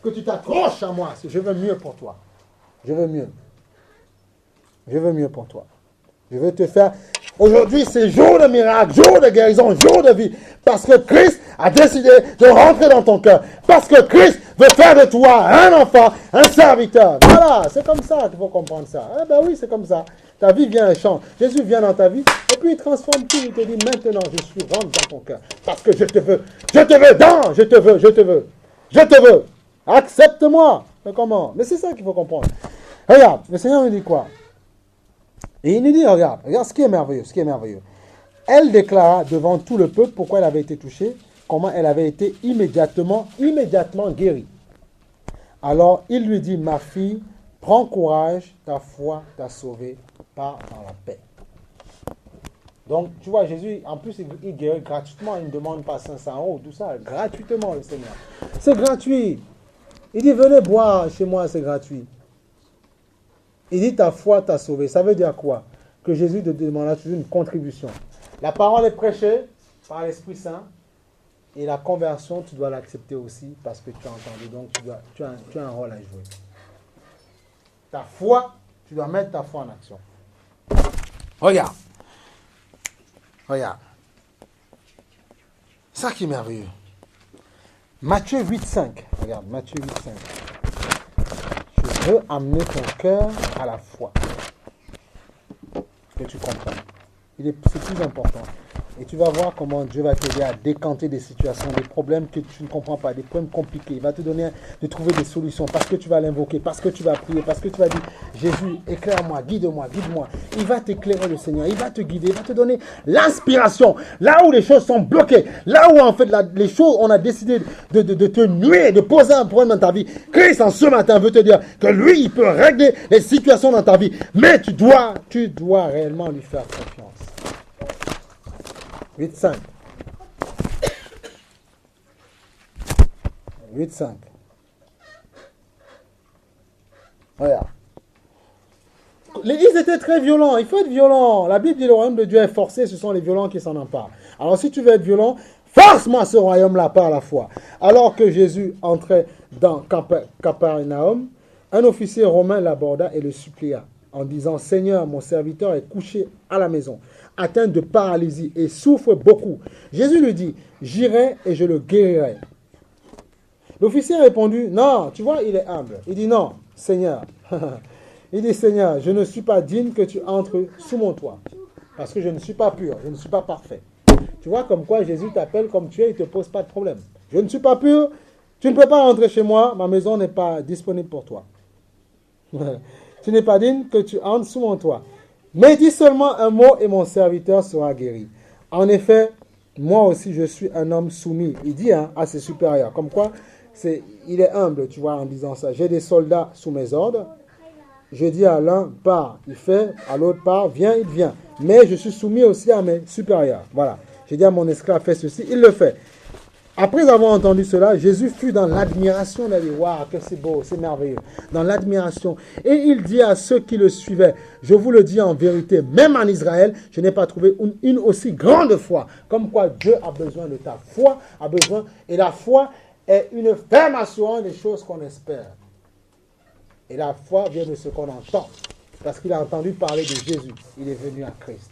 que tu t'accroches à moi. Je veux mieux pour toi. Je veux mieux. Je veux mieux pour toi. Je veux te faire... Aujourd'hui, c'est jour de miracle, jour de guérison, jour de vie. Parce que Christ a décidé de rentrer dans ton cœur. Parce que Christ veut faire de toi un enfant, un serviteur. Voilà, c'est comme ça qu'il faut comprendre ça. Eh ben oui, c'est comme ça. Ta vie vient et change. Jésus vient dans ta vie et puis il transforme tout. Il te dit maintenant, rentre dans ton cœur. Parce que je te veux. Je te veux. Accepte-moi. Mais comment? Mais c'est ça qu'il faut comprendre. Regarde, le Seigneur nous dit quoi? Et il nous dit, regarde ce qui est merveilleux. Elle déclara devant tout le peuple pourquoi elle avait été touchée, comment elle avait été immédiatement guérie. Alors il lui dit, ma fille, prends courage, ta foi t'a sauvée, pars dans la paix. Donc, tu vois, Jésus, en plus, il guérit gratuitement, il ne demande pas 500 €, tout ça, gratuitement le Seigneur. C'est gratuit. Il dit, venez boire chez moi, c'est gratuit. Il dit, ta foi t'a sauvé. Ça veut dire quoi? Que Jésus te demande toujours une contribution. La parole est prêchée par l'Esprit Saint. Et la conversion, tu dois l'accepter aussi parce que tu as entendu. Donc, tu as un rôle à jouer. Ta foi, tu dois mettre ta foi en action. Regarde. Ça qui est merveilleux. Matthieu 8,5. Regarde, Matthieu 8,5. Je veux amener ton cœur à la foi. Que tu comprends. C'est plus important. Et tu vas voir comment Dieu va t'aider à décanter des situations, des problèmes que tu ne comprends pas, des problèmes compliqués. Il va te donner de trouver des solutions parce que tu vas l'invoquer, parce que tu vas prier, parce que tu vas dire, Jésus, éclaire-moi, guide-moi. Il va t'éclairer le Seigneur, il va te guider, il va te donner l'inspiration. Là où les choses sont bloquées, là où en fait les choses, on a décidé de te nuire, de poser un problème dans ta vie. Christ, en ce matin, veut te dire que lui, il peut régler les situations dans ta vie. Mais tu dois réellement lui faire confiance. 8,5. Regarde. Ils étaient très violents. Il faut être violent. La Bible dit le royaume de Dieu est forcé. Ce sont les violents qui s'en emparent. Alors si tu veux être violent, force-moi ce royaume-là par la foi. Alors que Jésus entrait dans Capernaum, un officier romain l'aborda et le supplia en disant, Seigneur, mon serviteur est couché à la maison, atteint de paralysie et souffre beaucoup. Jésus lui dit, j'irai et je le guérirai. L'officier a répondu, non, tu vois, il est humble. Il dit, non, Seigneur. Il dit, Seigneur, je ne suis pas digne que tu entres sous mon toit, parce que je ne suis pas pur, je ne suis pas parfait. Tu vois, comme quoi Jésus t'appelle comme tu es, il ne te pose pas de problème. Je ne suis pas pur, tu ne peux pas rentrer chez moi, ma maison n'est pas disponible pour toi. Tu n'es pas digne que tu entres sous mon toit. Mais dis seulement un mot et mon serviteur sera guéri. En effet, moi aussi je suis un homme soumis. Il dit à ses supérieurs, comme quoi il est humble, tu vois, en disant ça. J'ai des soldats sous mes ordres. Je dis à l'un, pars, il fait, à l'autre, pars, viens, il vient. Mais je suis soumis aussi à mes supérieurs. Voilà. J'ai dit à mon esclave, fais ceci, il le fait. Après avoir entendu cela, Jésus fut dans l'admiration. Il a dit, waouh, que c'est beau, c'est merveilleux. Dans l'admiration. Et il dit à ceux qui le suivaient, je vous le dis en vérité, même en Israël, je n'ai pas trouvé une aussi grande foi. Comme quoi Dieu a besoin de ta foi, et la foi est une ferme assurance des choses qu'on espère. Et la foi vient de ce qu'on entend. Parce qu'il a entendu parler de Jésus. Il est venu à Christ.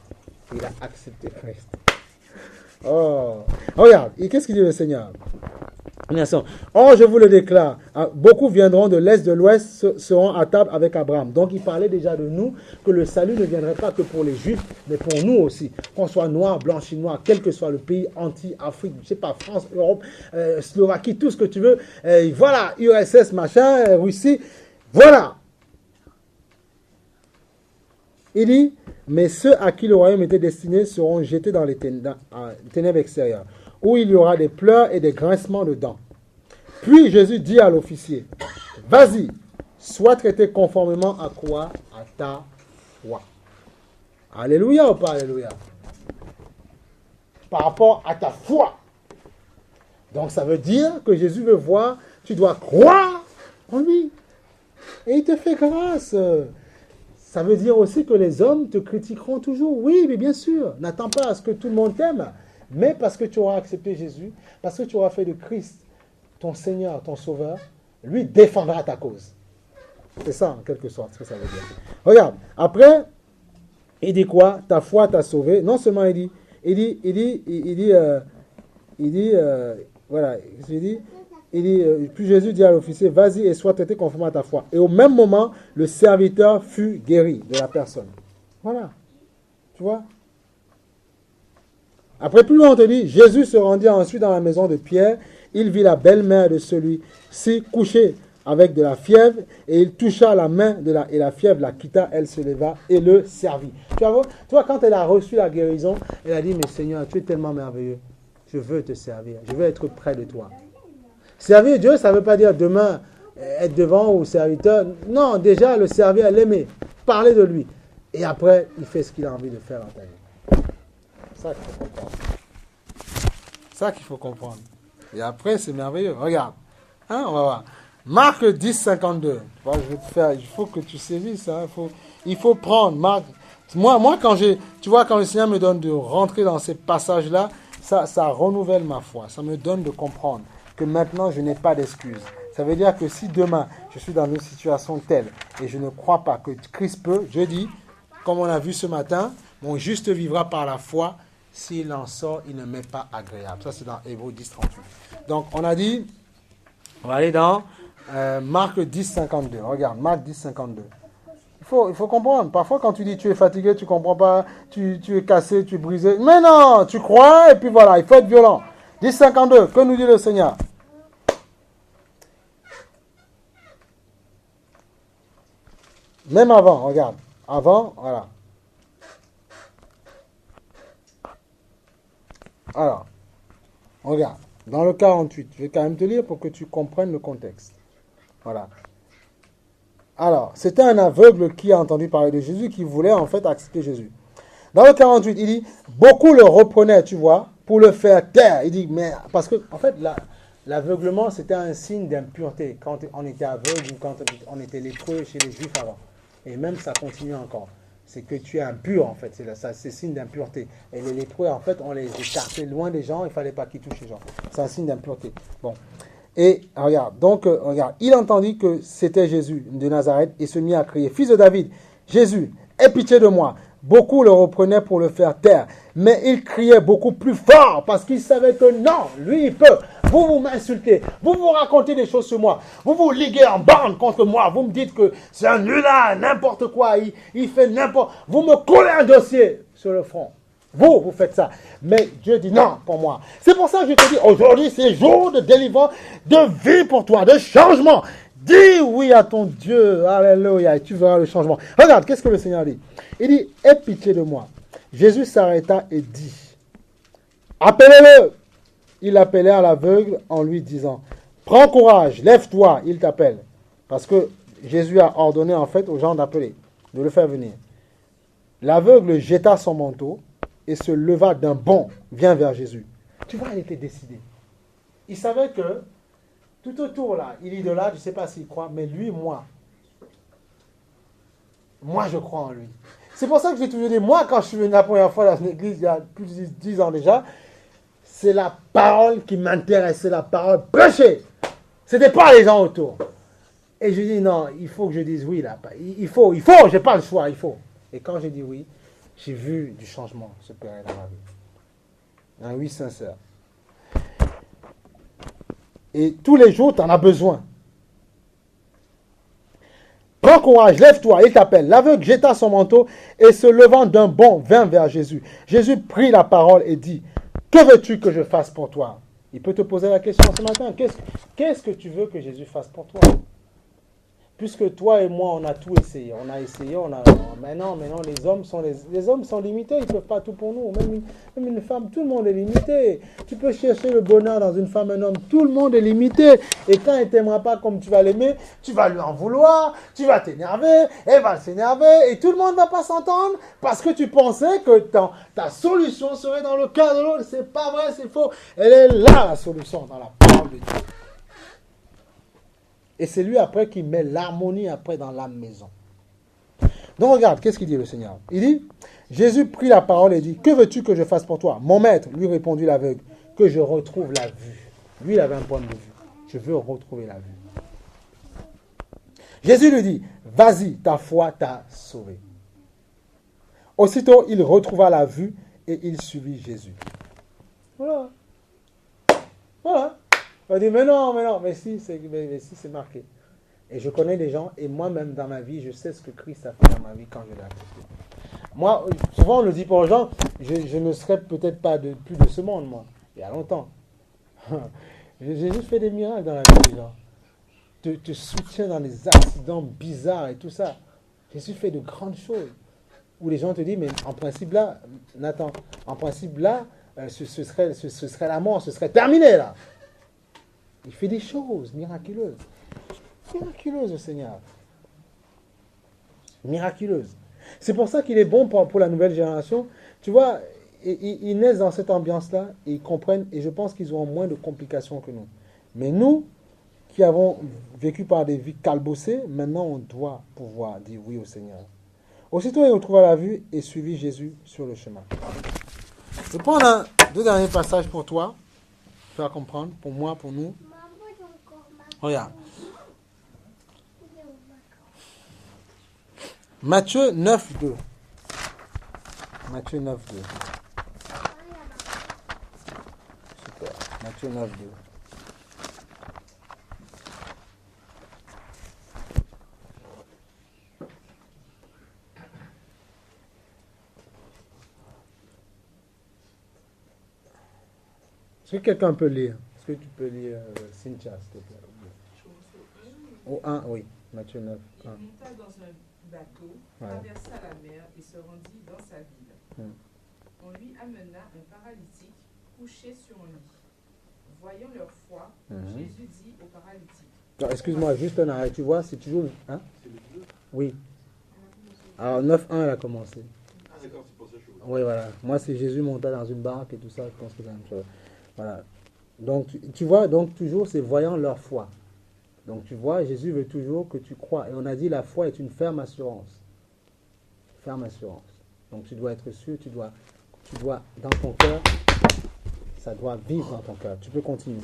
Il a accepté Christ. Oh, regarde, qu'est-ce qu'il dit le Seigneur? Or, je vous le déclare, beaucoup viendront de l'est, de l'ouest, seront à table avec Abraham. Donc, il parlait déjà de nous, que le salut ne viendrait pas que pour les Juifs, mais pour nous aussi. Qu'on soit noir, blanc, chinois, quel que soit le pays, Afrique, je sais pas, France, Europe, Slovaquie, tout ce que tu veux. Voilà, URSS, machin, Russie. Voilà. Il dit, mais ceux à qui le royaume était destiné seront jetés dans les ténèbres extérieures, où il y aura des pleurs et des grincements de dents. Puis Jésus dit à l'officier, vas-y, sois traité conformément à quoi? À ta foi. Alléluia ou pas alléluia? Par rapport à ta foi. Donc ça veut dire que Jésus veut voir, tu dois croire en lui. Et il te fait grâce. Ça veut dire aussi que les hommes te critiqueront toujours. Oui, mais bien sûr. N'attends pas à ce que tout le monde t'aime. Mais parce que tu auras accepté Jésus, parce que tu auras fait de Christ ton Seigneur, ton Sauveur, lui défendra ta cause. C'est ça, en quelque sorte, ce que ça veut dire. Regarde, après, il dit quoi? Ta foi t'a sauvé. Non seulement il dit, puis Jésus dit à l'officier, vas-y et sois traité conformément à ta foi. Et au même moment, le serviteur fut guéri de la personne. Voilà. Tu vois? Après, plus loin, on te dit, Jésus se rendit ensuite dans la maison de Pierre. Il vit la belle-mère de celui-ci couchée avec de la fièvre, et il toucha la main et la fièvre la quitta, elle se leva et le servit. Tu vois, quand elle a reçu la guérison, elle a dit, mais Seigneur, tu es tellement merveilleux. Je veux te servir. Je veux être près de toi. Servir Dieu, ça ne veut pas dire demain être devant ou serviteur. Non, déjà le servir, l'aimer, parler de lui. Et après, il fait ce qu'il a envie de faire dans ta vie. C'est ça qu'il faut comprendre. C'est ça qu'il faut comprendre. Et après, c'est merveilleux. Regarde. On va voir. Marc 10, 52. Bon, je vais te faire, il faut que tu saisisses. Il faut prendre. Marc. Moi, quand le Seigneur me donne de rentrer dans ces passages-là, ça renouvelle ma foi. Ça me donne de comprendre que maintenant, je n'ai pas d'excuses. Ça veut dire que si demain, je suis dans une situation telle et je ne crois pas que Christ peut, je dis, comme on a vu ce matin, mon juste vivra par la foi. S'il en sort, il ne m'est pas agréable. Ça, c'est dans Hébreux 10, 38. Donc, on a dit, on va aller dans Marc 10, 52. Regarde, Marc 10, 52. Il faut comprendre. Parfois, quand tu dis tu es fatigué, tu ne comprends pas, tu es cassé, tu es brisé. Mais non, tu crois et puis voilà, il faut être violent. 10, 52, que nous dit le Seigneur? Même avant, regarde. Avant, voilà. Alors, regarde. Dans le 48, je vais quand même te lire pour que tu comprennes le contexte. Voilà. Alors, c'était un aveugle qui a entendu parler de Jésus, qui voulait en fait accepter Jésus. Dans le 48, il dit, beaucoup le reprenaient, tu vois, pour le faire taire. Il dit, mais, parce que, en fait, l'aveuglement, c'était un signe d'impureté. Quand on était aveugle ou quand on était lépreux chez les Juifs avant. Et même, ça continue encore. c'est que tu es impur, en fait. C'est signe d'impureté. Et les lépreux, en fait, on les écartait loin des gens. Il ne fallait pas qu'ils touchent les gens. C'est un signe d'impureté. Bon. Et regarde, donc, regarde, il entendit que c'était Jésus de Nazareth et se mit à crier, Fils de David, Jésus, aie pitié de moi. Beaucoup le reprenaient pour le faire taire, mais il criait beaucoup plus fort parce qu'il savait que non, lui il peut. Vous m'insultez, vous racontez des choses sur moi, vous liguez en bande contre moi, vous me dites que c'est un nulard, n'importe quoi, il fait n'importe... Vous me collez un dossier sur le front. Vous faites ça. Mais Dieu dit non pour moi. C'est pour ça que je te dis, aujourd'hui, c'est jour de délivrance, de vie pour toi, de changement. Dis oui à ton Dieu. Alléluia. Et tu verras le changement. Regarde, qu'est-ce que le Seigneur dit? Il dit, aie pitié de moi. Jésus s'arrêta et dit, appelez-le. Il appelait à l'aveugle en lui disant, prends courage, lève-toi, il t'appelle. Parce que Jésus a ordonné en fait aux gens d'appeler, de le faire venir. L'aveugle jeta son manteau et se leva d'un bond, vient vers Jésus. Tu vois, il était décidé. Il savait que tout autour là, il idolâtre, je ne sais pas s'il croit, mais lui, moi, je crois en lui. C'est pour ça que j'ai toujours dit, moi, quand je suis venu la première fois dans une église, il y a plus de 10 ans déjà, c'est la parole qui m'intéresse, c'est la parole prêchée. Ce n'était pas les gens autour. Et je dis, non, il faut que je dise oui là. Il faut, je n'ai pas le choix, il faut. Et quand j'ai dit oui, j'ai vu du changement s'opérer dans ma vie. Un oui sincère. Et tous les jours, tu en as besoin. Prends courage, lève-toi, il t'appelle. L'aveugle jeta son manteau et se levant d'un bond, vint vers Jésus. Jésus prit la parole et dit, que veux-tu que je fasse pour toi? Il peut te poser la question ce matin, qu'est-ce que tu veux que Jésus fasse pour toi? Puisque toi et moi, on a tout essayé. Mais non, les hommes sont limités, ils ne peuvent pas tout pour nous. Même une femme, tout le monde est limité. Tu peux chercher le bonheur dans une femme, un homme, tout le monde est limité. Et quand elle ne t'aimera pas comme tu vas l'aimer, tu vas lui en vouloir, tu vas t'énerver, elle va s'énerver, et tout le monde ne va pas s'entendre parce que tu pensais que ta solution serait dans le cœur de l'autre. C'est pas vrai, c'est faux. Elle est là, la solution, dans la parole de Dieu. Et c'est lui après qui met l'harmonie après dans la maison. Donc regarde, qu'est-ce qu'il dit le Seigneur? Il dit, Jésus prit la parole et dit, que veux-tu que je fasse pour toi? Mon maître, lui répondit l'aveugle, que je retrouve la vue. Lui, il avait un problème de vue. Je veux retrouver la vue. Jésus lui dit, vas-y, ta foi t'a sauvé. Aussitôt, il retrouva la vue et il suivit Jésus. Voilà. Voilà. On dit, mais si, c'est marqué. Et je connais des gens, et moi-même dans ma vie, je sais ce que Christ a fait dans ma vie quand je l'ai accepté. Moi, souvent on le dit pour les gens, je ne serais peut-être pas plus de ce monde, moi, il y a longtemps. J'ai juste fait des miracles dans la vie des gens. Te soutiens dans des accidents bizarres et tout ça. Jésus fait de grandes choses. Où les gens te disent, mais en principe là, Nathan, en principe là, ce serait la mort, ce serait terminé là. Il fait des choses miraculeuses. Miraculeuses, le Seigneur. Miraculeuses. C'est pour ça qu'il est bon pour la nouvelle génération. Tu vois, ils naissent dans cette ambiance-là, et ils comprennent, et je pense qu'ils auront moins de complications que nous. Mais nous, qui avons vécu par des vies calbossées, maintenant on doit pouvoir dire oui au Seigneur. Aussitôt, il retrouva la vue et suivit Jésus sur le chemin. Je vais prendre deux derniers passages pour toi, pour faire comprendre, pour moi, pour nous. Regarde. Matthieu 9, 2. Matthieu 9, 2. Super. Matthieu 9, 2. Est-ce que quelqu'un peut lire? Est-ce que tu peux lire Cynthia, s'il te plaît? Au 1, oui. Matthieu 9, 1. Il monta dans un bateau, traversa la mer et se rendit dans sa ville. On lui amena un paralytique couché sur un lit. Voyant leur foi, Jésus dit au paralytique. Excuse-moi, juste un arrêt. Tu vois, c'est toujours... Hein? Oui. Alors, 9.1, elle a commencé. Ah, d'accord, c'est pour ça que je vois. Oui, voilà. Moi, c'est Jésus monta dans une barque et tout ça. Je pense que c'est la même chose. Voilà. Donc, tu vois, donc toujours, c'est voyant leur foi. Donc, tu vois, Jésus veut toujours que tu crois. Et on a dit, la foi est une ferme assurance. Ferme assurance. Donc tu dois être sûr, tu dois dans ton cœur, ça doit vivre dans ton cœur. Tu peux continuer.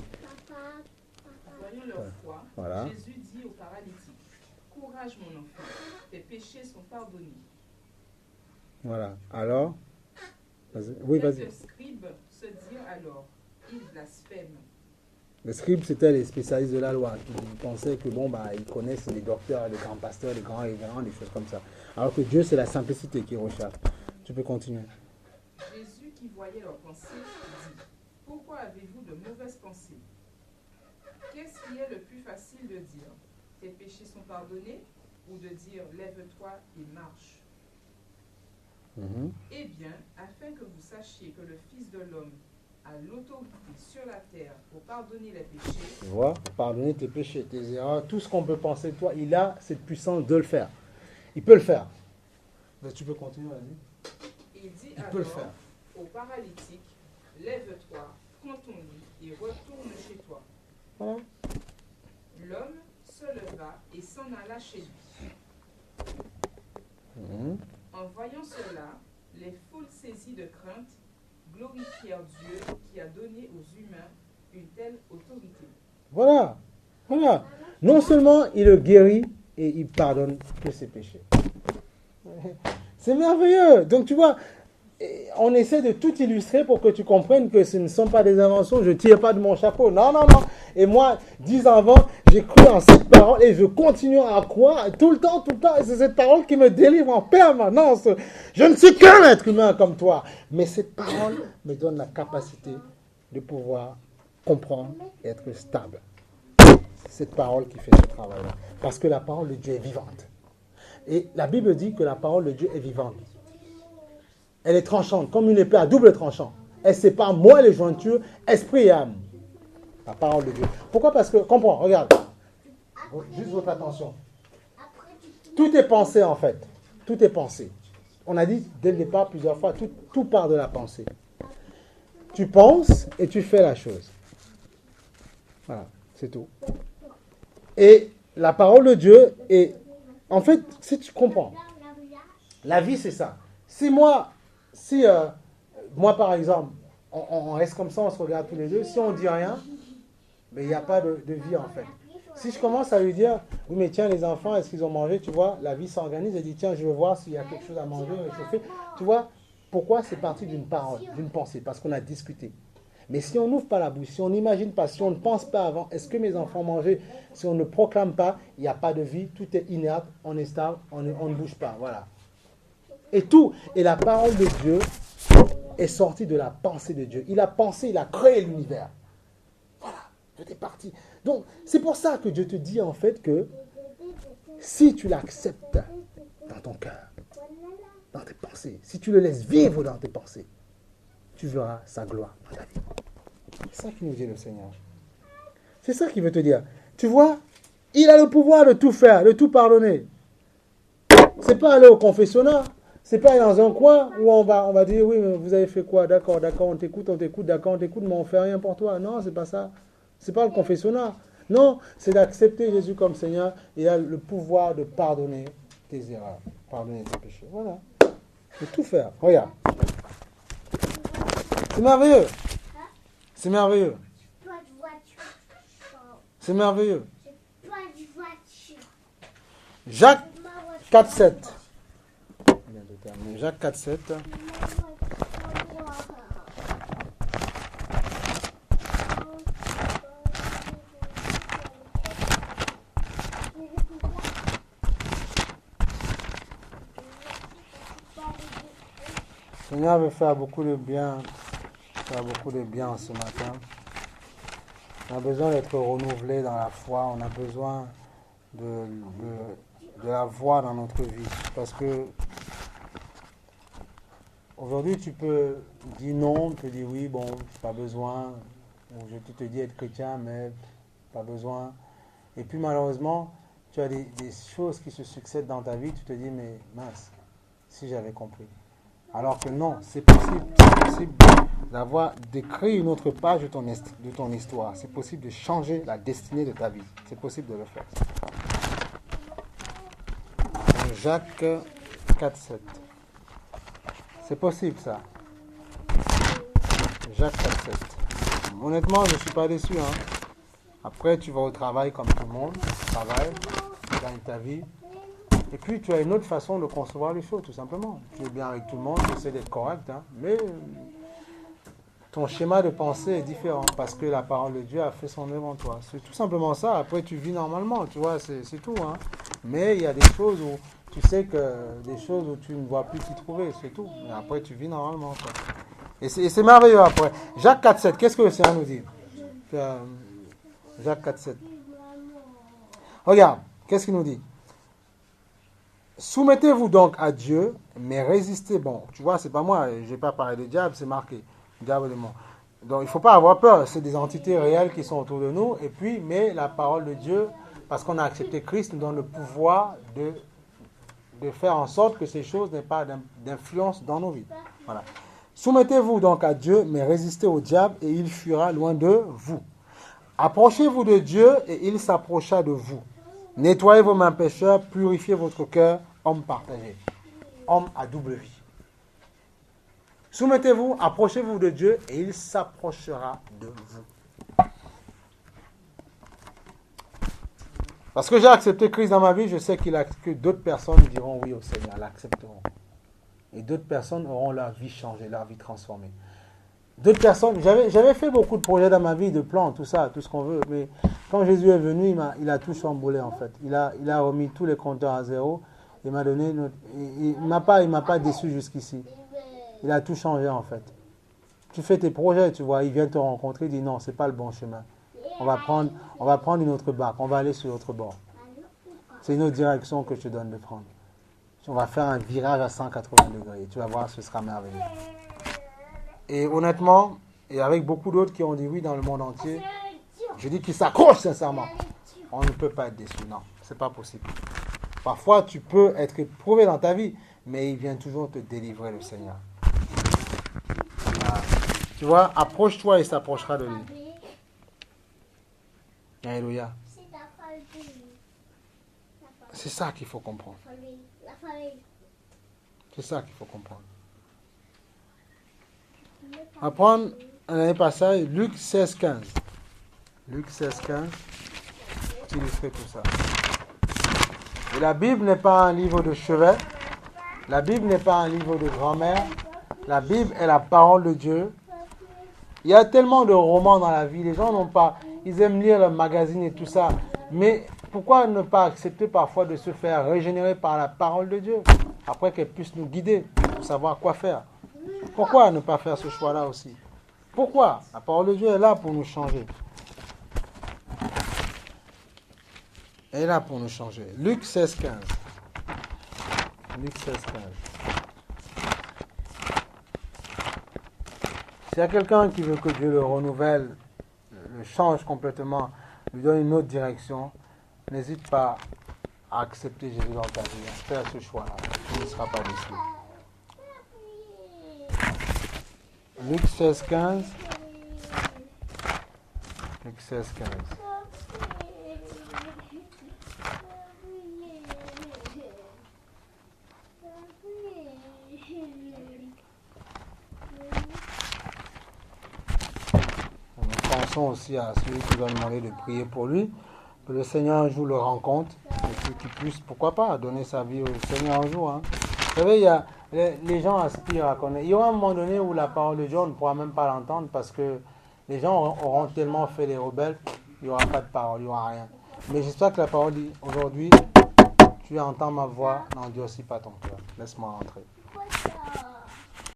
Voyant leur foi, Voilà. Jésus dit au paralytique, courage mon enfant, tes péchés sont pardonnés. Voilà. Alors, oui, vas-y. Les scribes se dirent alors, ils blasphèment. Les scribes, c'était les spécialistes de la loi qui pensaient que ils connaissent les docteurs, les grands pasteurs, les grands révérends, des choses comme ça. Alors que Dieu, c'est la simplicité qui recherche. Tu peux continuer. Jésus, qui voyait leurs pensées, dit, pourquoi avez-vous de mauvaises pensées? Qu'est-ce qui est le plus facile de dire? Tes péchés sont pardonnés? Ou de dire, lève-toi et marche? Eh bien, afin que vous sachiez que le Fils de l'homme a l'autorité sur la terre pour pardonner les péchés. Tu vois, pardonner tes péchés, tes erreurs, tout ce qu'on peut penser de toi, il a cette puissance de le faire. Il peut le faire. Mais tu peux continuer, vas-y. Il dit peut le alors faire. au paralytique, lève-toi, prends ton lit et retourne chez toi. Voilà. L'homme se leva et s'en alla chez lui. En voyant cela, les foules saisies de crainte glorifièrent Dieu qui a donné aux humains une telle autorité. Voilà. Voilà. Non seulement il le guérit et il pardonne tous ses péchés. C'est merveilleux. Donc tu vois, on essaie de tout illustrer pour que tu comprennes que ce ne sont pas des inventions. Je ne tire pas de mon chapeau. Non, non, non. Et moi, 10 ans avant, j'ai cru en cette parole et je continue à croire tout le temps. Et c'est cette parole qui me délivre en permanence. Je ne suis qu'un être humain comme toi. Mais cette parole me donne la capacité de pouvoir comprendre et être stable. C'est cette parole qui fait ce travail-là. Parce que la parole de Dieu est vivante. Et la Bible dit que la parole de Dieu est vivante. Elle est tranchante, comme une épée à double tranchant. Elle sépare moi les jointures, esprit et âme. La parole de Dieu. Pourquoi? Parce que, comprends, regarde. Juste votre attention. Tout est pensé en fait. Tout est pensé. On a dit dès le départ plusieurs fois, tout part de la pensée. Tu penses et tu fais la chose. Voilà, c'est tout. Et la parole de Dieu est... En fait, si tu comprends, la vie c'est ça. Si moi par exemple, on reste comme ça, on se regarde tous les deux, si on ne dit rien, mais il n'y a pas de vie en fait. Si je commence à lui dire, oui mais tiens les enfants, est-ce qu'ils ont mangé, tu vois, la vie s'organise, elle dit tiens je veux voir s'il y a quelque chose à manger, réchauffer. Tu vois, pourquoi c'est parti d'une parole, d'une pensée? Parce qu'on a discuté. Mais si on n'ouvre pas la bouche, si on n'imagine pas, si on ne pense pas avant, est-ce que mes enfants mangeaient? Si on ne proclame pas, il n'y a pas de vie, tout est inerte, on est stable, on ne bouge pas, voilà. Et la parole de Dieu est sortie de la pensée de Dieu. Il a pensé, il a créé l'univers. Voilà, tout est parti. Donc, c'est pour ça que Dieu te dit en fait que si tu l'acceptes dans ton cœur, dans tes pensées, si tu le laisses vivre dans tes pensées, tu verras sa gloire dans ta vie. C'est ça qui nous dit le Seigneur. C'est ça qu'il veut te dire. Tu vois, il a le pouvoir de tout faire, de tout pardonner. C'est pas aller au confessionnat. C'est pas aller dans un coin où on va dire oui, mais vous avez fait quoi? D'accord, on t'écoute, d'accord, on t'écoute, mais on fait rien pour toi. Non, c'est pas ça. C'est pas le confessionnat. Non, c'est d'accepter Jésus comme Seigneur. Il a le pouvoir de pardonner tes erreurs, pardonner tes péchés. Voilà. De tout faire. Regarde. C'est merveilleux. C'est merveilleux. C'est merveilleux. Jacques 4,7. Jacques 4,7. Le Seigneur veut faire beaucoup de bien ce matin. On a besoin d'être renouvelé dans la foi. On a besoin de la voir dans notre vie. Parce que aujourd'hui, tu peux dire non, tu peux dire oui, bon, pas besoin. Ou tu te dis être chrétien, mais pas besoin. Et puis malheureusement, tu as des choses qui se succèdent dans ta vie, tu te dis, mais mince, si j'avais compris. Alors que non, c'est possible d'écrire une autre page de ton histoire. C'est possible de changer la destinée de ta vie. C'est possible de le faire. Jacques 4,7. C'est possible ça. Jacques 4,7. Honnêtement, je ne suis pas déçu. Hein. Après, tu vas au travail comme tout le monde. Tu travailles, tu gagnes ta vie. Et puis, tu as une autre façon de concevoir les choses, tout simplement. Tu es bien avec tout le monde, tu essaies d'être correct. Hein. Mais ton schéma de pensée est différent parce que la parole de Dieu a fait son œuvre en toi. C'est tout simplement ça. Après, tu vis normalement, tu vois, c'est tout. Hein. Mais il y a des choses où tu sais que des choses où tu ne vois plus t'y trouver, c'est tout. Mais après, tu vis normalement. Quoi. Et c'est merveilleux après. Jacques 4,7, qu'est-ce que le Seigneur nous dit? Jacques 4,7. Regarde, qu'est-ce qu'il nous dit? Soumettez-vous donc à Dieu, mais résistez. Bon, tu vois, c'est pas moi, je n'ai pas parlé de diable, c'est marqué. Diable et démon. Donc, il ne faut pas avoir peur. C'est des entités réelles qui sont autour de nous. Et puis, mais la parole de Dieu, parce qu'on a accepté Christ, nous donne le pouvoir de faire en sorte que ces choses n'aient pas d'influence dans nos vies. Voilà. Soumettez-vous donc à Dieu, mais résistez au diable et il fuira loin de vous. Approchez-vous de Dieu et il s'approcha de vous. Nettoyez vos mains pécheurs, purifiez votre cœur, homme partagé. Homme à double vie. Soumettez-vous, approchez-vous de Dieu et il s'approchera de vous. Parce que j'ai accepté Christ dans ma vie, je sais que d'autres personnes diront oui au Seigneur, l'accepteront. Et d'autres personnes auront leur vie changée, leur vie transformée. D'autres personnes, j'avais fait beaucoup de projets dans ma vie, de plans, tout ça, tout ce qu'on veut, mais quand Jésus est venu, il a tout chamboulé en fait. Il a remis tous les compteurs à zéro, il m'a donné, il m'a pas déçu jusqu'ici. Il a tout changé en fait. Tu fais tes projets, tu vois, il vient te rencontrer, il dit non, c'est pas le bon chemin. On va prendre une autre barque, on va aller sur l'autre bord. C'est une autre direction que je te donne de prendre. On va faire un virage à 180 degrés, tu vas voir, ce sera merveilleux. Et honnêtement, et avec beaucoup d'autres qui ont dit oui dans le monde entier, je dis qu'ils s'accrochent sincèrement. On ne peut pas être déçu, non, c'est pas possible. Parfois, tu peux être éprouvé dans ta vie, mais il vient toujours te délivrer, le Seigneur. Voilà. Tu vois, approche-toi et il s'approchera de lui. Alléluia. C'est ça qu'il faut comprendre. C'est ça qu'il faut comprendre. On va prendre un dernier passage, Luc 16,15. Luc 16,15. Pour illustrer tout ça. Et la Bible n'est pas un livre de chevet. La Bible n'est pas un livre de grand-mère. La Bible est la parole de Dieu. Il y a tellement de romans dans la vie. Les gens n'ont pas... Ils aiment lire le magazine et tout ça. Mais pourquoi ne pas accepter parfois de se faire régénérer par la parole de Dieu, après qu'elle puisse nous guider pour savoir quoi faire? Pourquoi ne pas faire ce choix-là aussi? Pourquoi? La parole de Dieu est là pour nous changer. Elle est là pour nous changer. Luc 16,15. Luc 16,15. S'il y a quelqu'un qui veut que Dieu le renouvelle, le change complètement, lui donne une autre direction, n'hésite pas à accepter Jésus dans ta vie, à faire ce choix-là. Tu ne seras pas déçu. Luc 16,15. Luc 16,15. Nous pensons aussi à celui qui doit demander de prier pour lui, que le Seigneur un jour le rencontre, et qu'il puisse, pourquoi pas, donner sa vie au Seigneur un jour. Hein. Vous savez, il y a, les gens aspirent à connaître. Il y aura un moment donné où la parole de Dieu, on ne pourra même pas l'entendre parce que les gens auront tellement fait les rebelles, il n'y aura pas de parole, il n'y aura rien. Mais j'espère que la parole dit, aujourd'hui, tu entends ma voix, n'endurcis pas ton cœur. Laisse-moi rentrer.